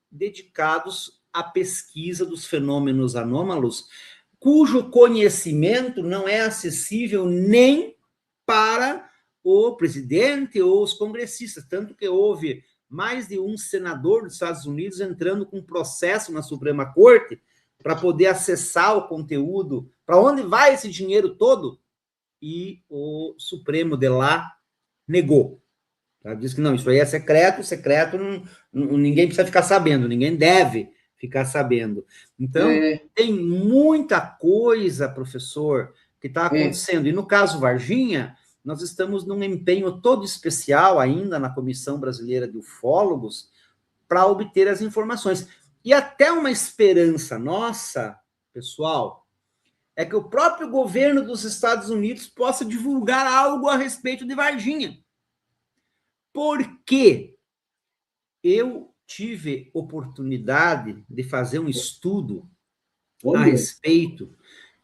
dedicados à pesquisa dos fenômenos anômalos, cujo conhecimento não é acessível nem para o presidente ou os congressistas, tanto que houve mais de um senador dos Estados Unidos entrando com processo na Suprema Corte para poder acessar o conteúdo, para onde vai esse dinheiro todo, e o Supremo de lá negou. Diz que não, isso aí é secreto, ninguém precisa ficar sabendo, ninguém deve ficar sabendo. Então, tem muita coisa, professor, que está acontecendo. E no caso Varginha, nós estamos num empenho todo especial ainda na Comissão Brasileira de Ufólogos para obter as informações. E até uma esperança nossa, pessoal, é que o próprio governo dos Estados Unidos possa divulgar algo a respeito de Varginha. Porque eu tive oportunidade de fazer um estudo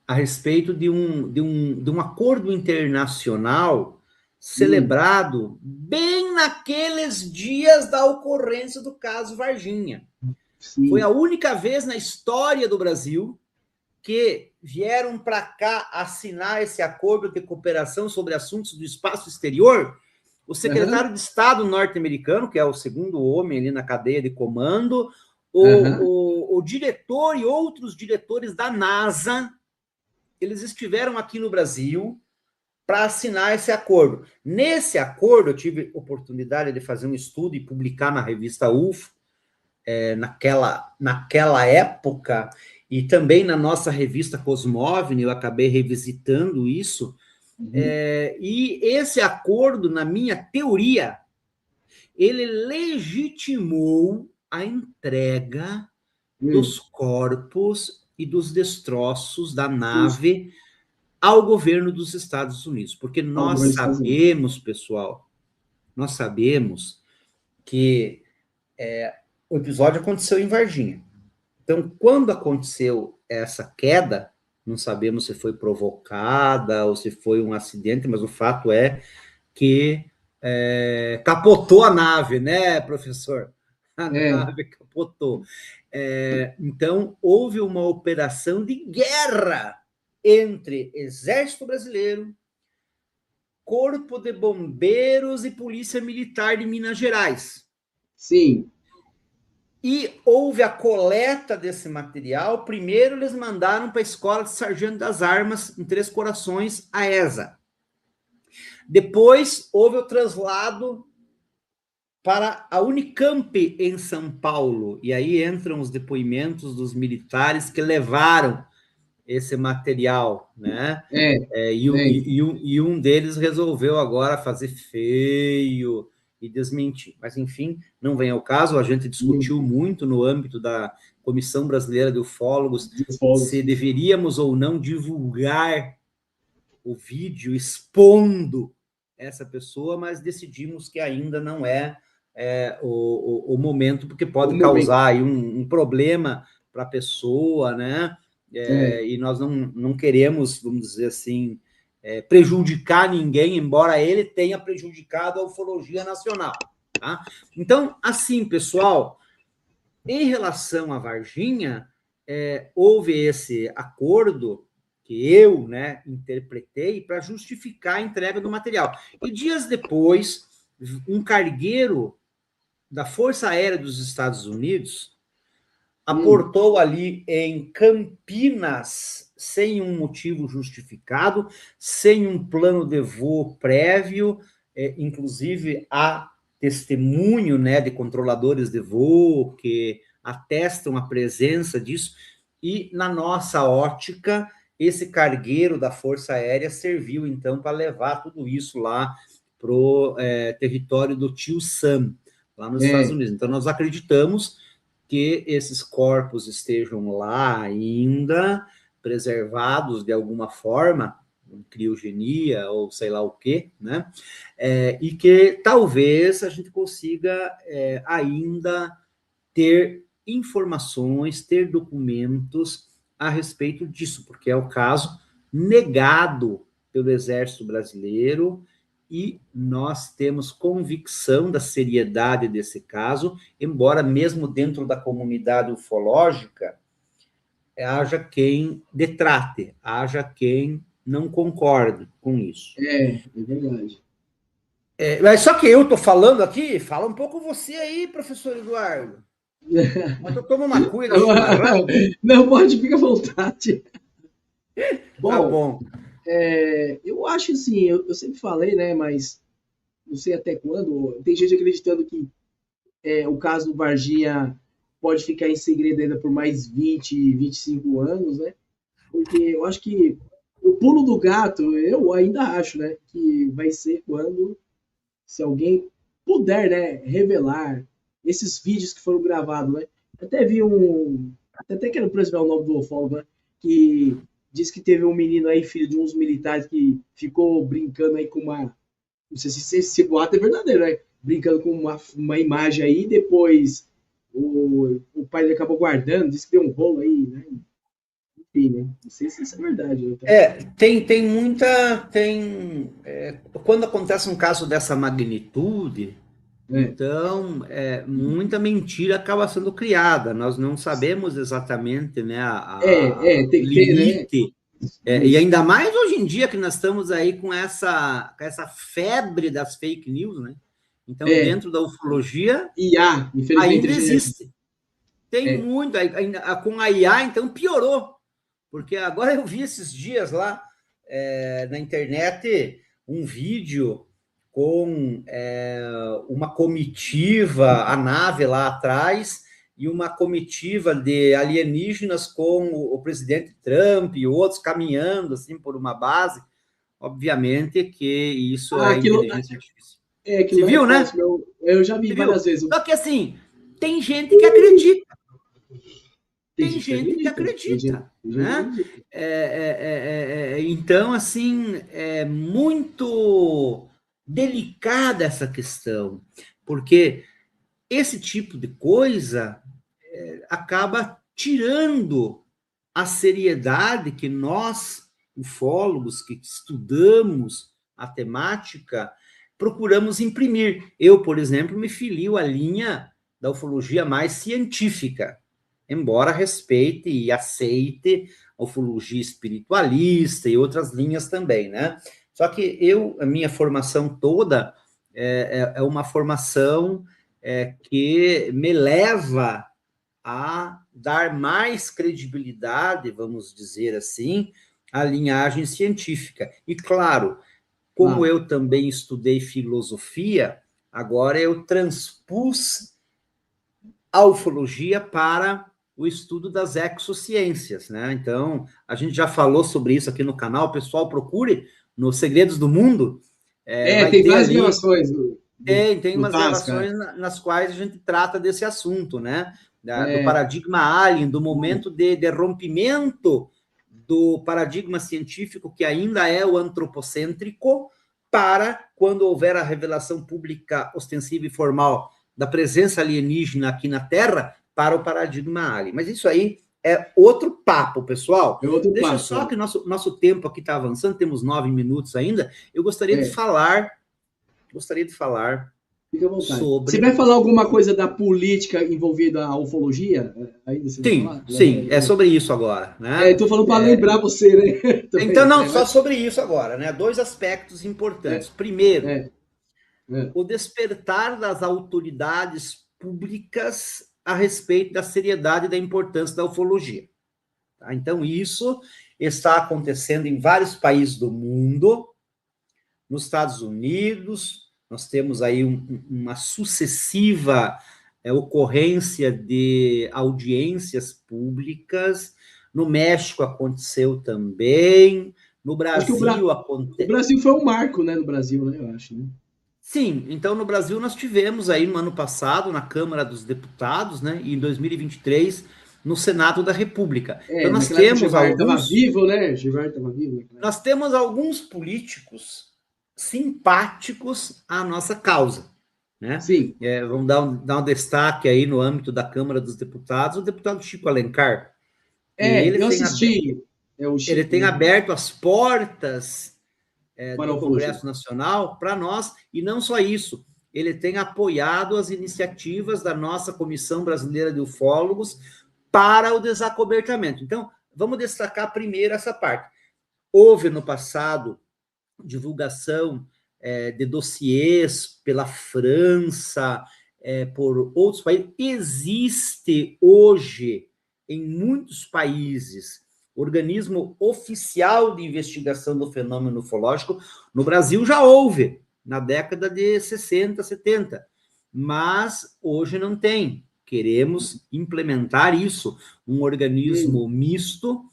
a respeito de um acordo internacional celebrado bem naqueles dias da ocorrência do caso Varginha. Sim. Foi a única vez na história do Brasil que vieram para cá assinar esse acordo de cooperação sobre assuntos do espaço exterior o secretário de Estado norte-americano, que é o segundo homem ali na cadeia de comando, o diretor e outros diretores da NASA, eles estiveram aqui no Brasil para assinar esse acordo. Nesse acordo, eu tive oportunidade de fazer um estudo e publicar na revista UFO, naquela época, e também na nossa revista Cosmovni, eu acabei revisitando isso. E esse acordo, na minha teoria, ele legitimou a entrega dos corpos e dos destroços da nave ao governo dos Estados Unidos. Porque nós sabemos, pessoal, nós sabemos que o episódio aconteceu em Varginha. Então, quando aconteceu essa queda, não sabemos se foi provocada ou se foi um acidente, mas o fato é que capotou a nave, né, professor? a nave capotou. Então, houve uma operação de guerra entre Exército Brasileiro, Corpo de Bombeiros e Polícia Militar de Minas Gerais. Sim. E houve a coleta desse material. Primeiro, eles mandaram para a Escola de Sargento das Armas, em Três Corações, a ESA. Depois, houve o traslado para a Unicamp, em São Paulo. E aí entram os depoimentos dos militares que levaram esse material, né? E um deles resolveu agora fazer feio e desmentir. Mas, enfim, não vem ao caso. A gente discutiu muito no âmbito da Comissão Brasileira de Ufólogos se deveríamos ou não divulgar o vídeo expondo essa pessoa, mas decidimos que ainda não é o momento, porque pode causar aí um problema para a pessoa, né? E nós não queremos, vamos dizer assim, prejudicar ninguém, embora ele tenha prejudicado a ufologia nacional. Tá? Então, assim, pessoal, em relação à Varginha, houve esse acordo que eu, né, interpretei para justificar a entrega do material. E dias depois, um cargueiro da Força Aérea dos Estados Unidos aportou ali em Campinas, sem um motivo justificado, sem um plano de voo prévio, inclusive há testemunho, né, de controladores de voo que atestam a presença disso, e na nossa ótica, esse cargueiro da Força Aérea serviu, então, para levar tudo isso lá para o território do Tio Sam, lá nos Estados Unidos. Então, nós acreditamos que esses corpos estejam lá ainda, preservados de alguma forma, em criogenia ou sei lá o quê, né? E que talvez a gente consiga ainda ter informações, ter documentos a respeito disso, porque é o caso negado pelo Exército Brasileiro e nós temos convicção da seriedade desse caso, embora mesmo dentro da comunidade ufológica haja quem detrate, haja quem não concorde com isso. É verdade. Mas só que eu estou falando aqui, fala um pouco você aí, professor Eduardo. Mas eu tomo uma cuia de chimarrão. Não, pode, fica à vontade. Tá bom. Eu acho assim, eu sempre falei, né, mas não sei até quando, tem gente acreditando que o caso do Varginha pode ficar em segredo ainda por mais 20, 25 anos, né? Porque eu acho que o pulo do gato, eu ainda acho, né, que vai ser quando, se alguém puder, né, revelar esses vídeos que foram gravados, né? Até vi até quero preservar o nome do ufólogo, né, que diz que teve um menino aí, filho de uns militares, que ficou brincando aí com uma, não sei se esse boato é verdadeiro, né? Brincando com uma imagem aí, depois o pai dele acabou guardando, disse que deu um rolo aí, né? Enfim, né? Não sei se isso é verdade. Né? Tem muita. Quando acontece um caso dessa magnitude, então muita mentira acaba sendo criada. Nós não sabemos exatamente, né, tem que limite. Ter, né? E ainda mais hoje em dia que nós estamos aí com essa febre das fake news, né? Então, dentro da ufologia, IA, infelizmente, ainda existe. Tem muito. Com a IA, então, piorou. Porque agora eu vi esses dias lá na internet um vídeo com uma comitiva, a nave lá atrás, e uma comitiva de alienígenas com o presidente Trump e outros caminhando assim por uma base. Obviamente que isso é inteligência artificial. Você viu, né? Eu já vi várias vezes. Só que assim, tem gente que acredita. Tem gente que acredita, né? Então, assim, é muito delicada essa questão, porque esse tipo de coisa acaba tirando a seriedade que nós, ufólogos, que estudamos a temática, procuramos imprimir. Eu, por exemplo, me filio à linha da ufologia mais científica, embora respeite e aceite a ufologia espiritualista e outras linhas também, né? Só que a minha formação toda é uma formação que me leva a dar mais credibilidade, vamos dizer assim, à linhagem científica. E, claro, como eu também estudei filosofia, agora eu transpus a ufologia para o estudo das exociências, né? Então, a gente já falou sobre isso aqui no canal, pessoal, procure no Segredos do Mundo. Tem várias gravações tem umas Tasca, gravações nas quais a gente trata desse assunto, né? Do paradigma alien, do momento de rompimento do paradigma científico, que ainda é o antropocêntrico, para quando houver a revelação pública ostensiva e formal da presença alienígena aqui na Terra, para o paradigma alien. Mas isso aí é outro papo, pessoal. Deixa só que nosso tempo aqui está avançando, temos 9 minutos ainda. Eu gostaria de falar Fica à vontade. sobre... Você vai falar alguma coisa da política envolvida à ufologia? Ainda você vai falar? Sim, é sobre isso agora, né? Estou falando para lembrar você, né? Então, não, só sobre isso agora, né? 2 aspectos importantes. Primeiro, o despertar das autoridades públicas a respeito da seriedade e da importância da ufologia. Tá? Então, isso está acontecendo em vários países do mundo. Nos Estados Unidos, nós temos aí uma sucessiva ocorrência de audiências públicas. No México aconteceu também. No Brasil aconteceu. O Brasil foi um marco, né? No Brasil, né? Eu acho, né? Sim, então no Brasil nós tivemos aí no ano passado, na Câmara dos Deputados, né? E em 2023, no Senado da República. Então nós temos alguns... vivo, né? Estava vivo. Nós temos alguns políticos simpáticos à nossa causa, né? Sim. Vamos dar um destaque aí no âmbito da Câmara dos Deputados, o deputado Chico Alencar. Eu assisti. Ele tem aberto as portas do Congresso Nacional para nós, e não só isso, ele tem apoiado as iniciativas da nossa Comissão Brasileira de Ufólogos para o desacobertamento. Então, vamos destacar primeiro essa parte. Houve no passado divulgação de dossiês pela França, por outros países. Existe hoje, em muitos países, organismo oficial de investigação do fenômeno ufológico. No Brasil já houve, na década de 60, 70, mas hoje não tem. Queremos implementar isso, um organismo misto,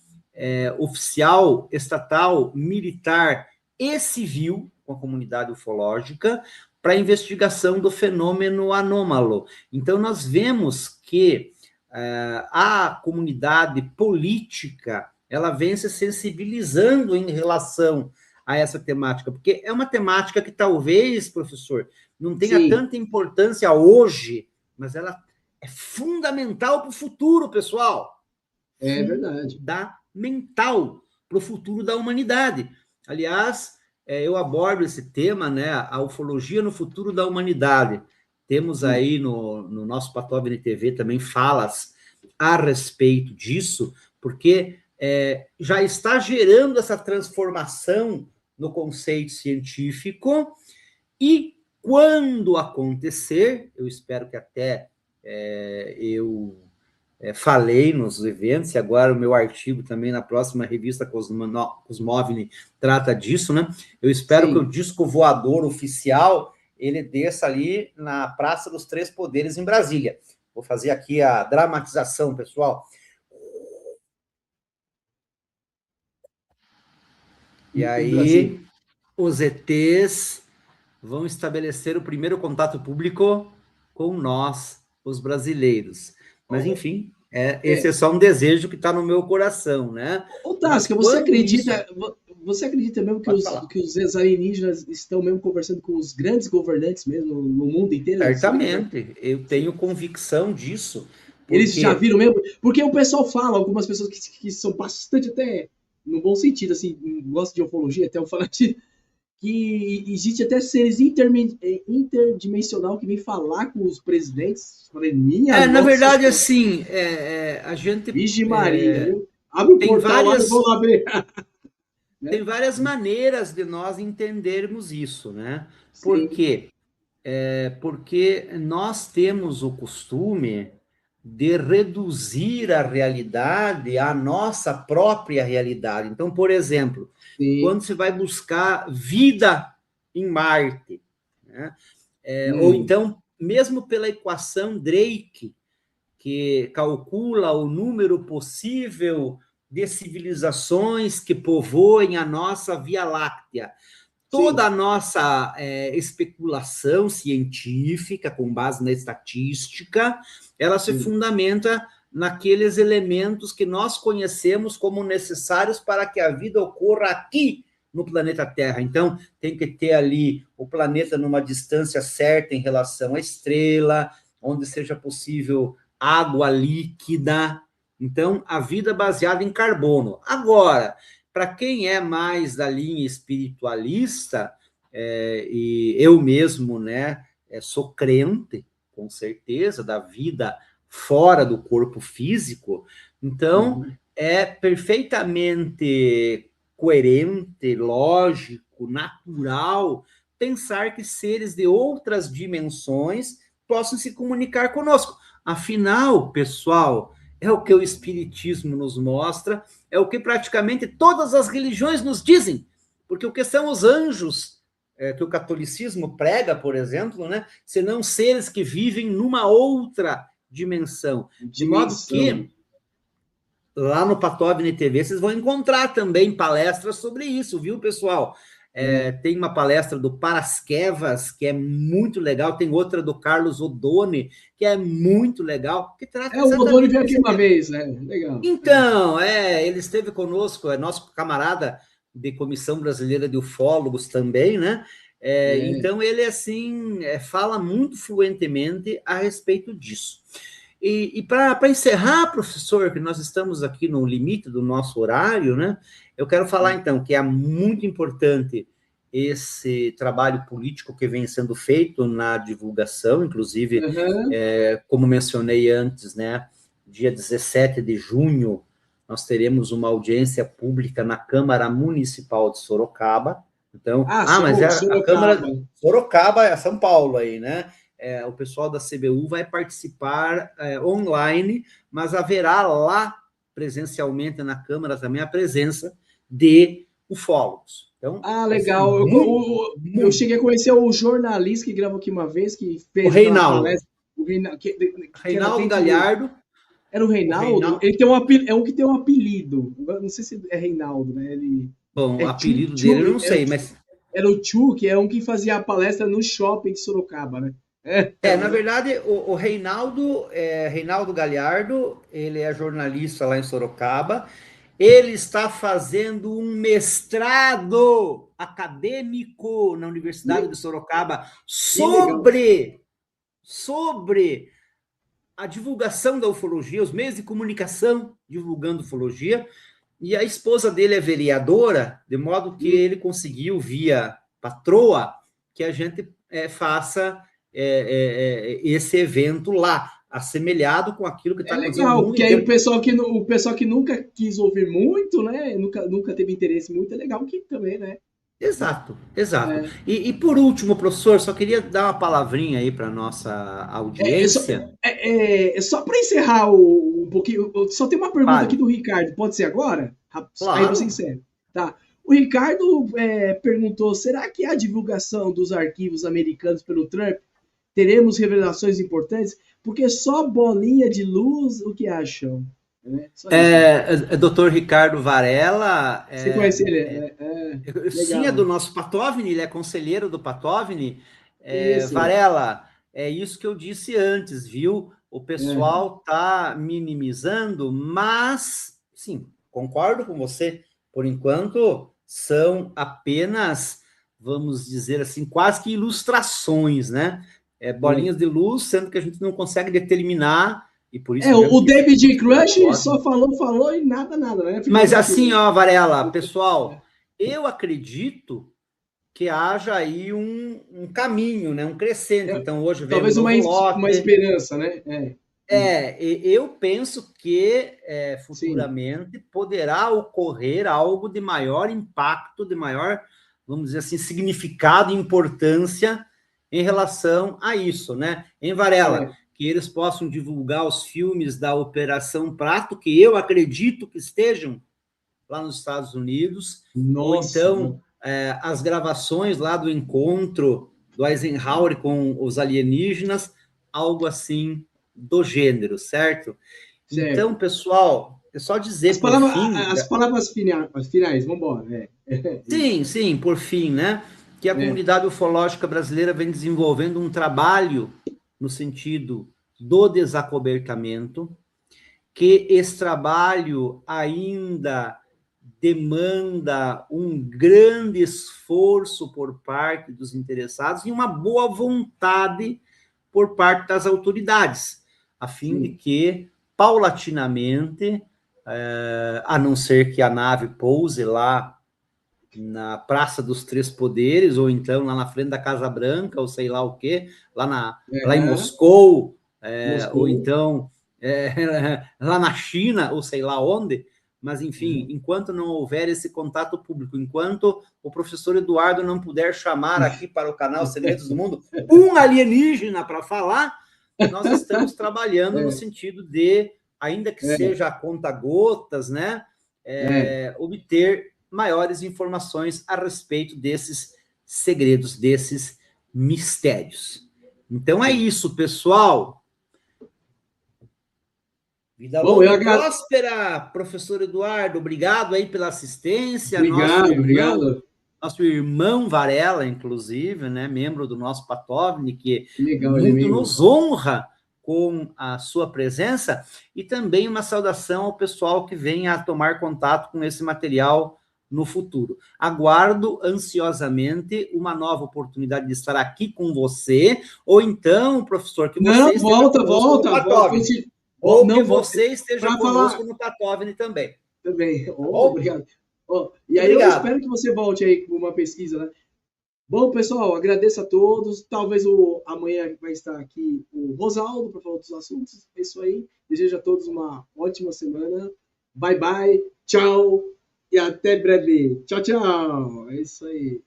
oficial, estatal, militar e civil, com a comunidade ufológica, para a investigação do fenômeno anômalo. Então, nós vemos que a comunidade política ela vem se sensibilizando em relação a essa temática, porque é uma temática que talvez, professor, não tenha tanta importância hoje, mas ela é fundamental para o futuro, pessoal. É verdade. Fundamental para o futuro da humanidade. Aliás, eu abordo esse tema, né, a ufologia no futuro da humanidade. Temos aí no nosso Patóvini TV também falas a respeito disso, porque já está gerando essa transformação no conceito científico, e quando acontecer, eu espero que até eu falei nos eventos, e agora o meu artigo também na próxima revista Cosmovini trata disso, né? Eu espero que o disco voador oficial ele desça ali na Praça dos Três Poderes, em Brasília. Vou fazer aqui a dramatização, pessoal. E aí, os ETs vão estabelecer o primeiro contato público com nós, os brasileiros. Mas, enfim, esse é só um desejo que está no meu coração, né? Ô, Tasca, você acredita mesmo que os alienígenas estão mesmo conversando com os grandes governantes mesmo no mundo inteiro? Certamente, eu tenho convicção disso. Eles já viram mesmo? Porque o pessoal fala, algumas pessoas que são bastante até, no bom sentido, assim, gostam de ufologia, até eu falar de que existe até seres interdimensional que vêm falar com os presidentes. Falei, Na verdade, assim, a gente... Vixe Maria, viu? Abre o portal lá e vou lá ver. Tem várias maneiras de nós entendermos isso, né? Sim. Por quê? Porque nós temos o costume de reduzir a realidade à nossa própria realidade. Então, por exemplo, quando você vai buscar vida em Marte, né? Ou então, mesmo pela equação Drake, que calcula o número possível de civilizações que povoem a nossa Via Láctea. Toda a nossa especulação científica, com base na estatística, ela se fundamenta naqueles elementos que nós conhecemos como necessários para que a vida ocorra aqui no planeta Terra. Então, tem que ter ali o planeta numa distância certa em relação à estrela, onde seja possível água líquida. Então, a vida baseada em carbono. Agora, para quem é mais da linha espiritualista, e eu mesmo, né, sou crente, com certeza, da vida fora do corpo físico, então é perfeitamente coerente, lógico, natural pensar que seres de outras dimensões possam se comunicar conosco. Afinal, pessoal, é o que o Espiritismo nos mostra, é o que praticamente todas as religiões nos dizem, porque o que são os anjos, que o catolicismo prega, por exemplo, né, senão seres que vivem numa outra dimensão. De modo que, lá no Patovni TV, vocês vão encontrar também palestras sobre isso, viu, pessoal? Tem uma palestra do Paraskevas, que é muito legal, tem outra do Carlos Odoni, que é muito legal, que trata o Odoni veio aqui uma vez, legal. Então, ele esteve conosco, é nosso camarada de Comissão Brasileira de Ufólogos também, né? Então, ele, assim, fala muito fluentemente a respeito disso. E para encerrar, professor, que nós estamos aqui no limite do nosso horário, né? Eu quero falar, então, que é muito importante esse trabalho político que vem sendo feito na divulgação, inclusive, como mencionei antes, né? Dia 17 de junho, nós teremos uma audiência pública na Câmara Municipal de Sorocaba. Então, mas a Câmara Sorocaba é São Paulo aí, né? O pessoal da CBU vai participar online, mas haverá lá, presencialmente na Câmara, também a presença de ufólogos. Então, legal. Eu cheguei a conhecer o jornalista que gravou aqui uma vez, que fez o Reinaldo. Palestra. Reinaldo Galhardo. Era o Reinaldo? Ele tem um que tem um apelido. Não sei se é Reinaldo, né? Bom, o apelido dele eu não sei, mas... Era o Chu, que é um que fazia a palestra no shopping de Sorocaba, né? Na verdade, o Reinaldo Galhardo, ele é jornalista lá em Sorocaba, ele está fazendo um mestrado acadêmico na Universidade de Sorocaba sobre a divulgação da ufologia, os meios de comunicação divulgando ufologia, e a esposa dele é vereadora, de modo que ele conseguiu, via patroa, que a gente faça esse evento lá, assemelhado com aquilo que está acontecendo. Legal, porque aí o pessoal que nunca quis ouvir muito, né? Nunca teve interesse muito, é legal que também, né? Exato. E por último, professor, só queria dar uma palavrinha aí para nossa audiência. Só para encerrar um pouquinho, só tem uma pergunta aqui do Ricardo, pode ser agora? Claro. Aí você encerra. Tá. O Ricardo perguntou, será que a divulgação dos arquivos americanos pelo Trump teremos revelações importantes? Porque só bolinha de luz, o que acham? Dr. Ricardo Varela. Você conhece ele? Sim, é do nosso Patovni, ele é conselheiro do Patovni. Varela, é isso que eu disse antes, viu? O pessoal está minimizando, mas, sim, concordo com você. Por enquanto, são apenas, vamos dizer assim, quase que ilustrações, né? Bolinhas de luz, sendo que a gente não consegue determinar. E por isso o David Crush só falou e nada, né? Mas assim, ó, Varela, pessoal, eu acredito que haja aí um caminho, né? Um crescente. Então, hoje vem talvez um novo lote. uma esperança, né? Eu penso que Sim. futuramente poderá ocorrer algo de maior impacto, de maior, vamos dizer assim, significado e importância em relação a isso, né? Em Varela, que eles possam divulgar os filmes da Operação Prato, que eu acredito que estejam lá nos Estados Unidos, ou Nossa, então as gravações lá do encontro do Eisenhower com os alienígenas, algo assim do gênero, certo? Então, certo. pessoal, é só dizer por fim... As palavras finais, vamos embora. Sim, por fim, né? Que a comunidade ufológica brasileira vem desenvolvendo um trabalho no sentido do desacobertamento, que esse trabalho ainda demanda um grande esforço por parte dos interessados e uma boa vontade por parte das autoridades, a fim de que, paulatinamente, a não ser que a nave pouse lá na Praça dos Três Poderes, ou então lá na frente da Casa Branca, ou sei lá o quê, lá em Moscou, ou então lá na China, ou sei lá onde, mas, enfim, enquanto não houver esse contato público, enquanto o professor Eduardo não puder chamar aqui para o canal Segredos do Mundo um alienígena para falar, nós estamos trabalhando no sentido de, ainda que seja a conta-gotas, né, obter maiores informações a respeito desses segredos, desses mistérios. Então é isso, pessoal. Vida longa e próspera, professor Eduardo. Obrigado aí pela assistência. Obrigado. Nosso irmão Varela, inclusive, né, membro do nosso Patovni, que legal, muito nos honra com a sua presença, e também uma saudação ao pessoal que vem a tomar contato com esse material no futuro. Aguardo ansiosamente uma nova oportunidade de estar aqui com você, ou então, professor, que você esteja conosco no Patovni. Ou que você esteja conosco no Patovni também. Também. Obrigado. E aí eu espero que você volte aí com uma pesquisa, né? Bom, pessoal, agradeço a todos. Talvez amanhã vai estar aqui o Rosaldo para falar outros assuntos. É isso aí. Desejo a todos uma ótima semana. Bye, bye. Tchau. E até breve. Tchau, tchau. É isso aí.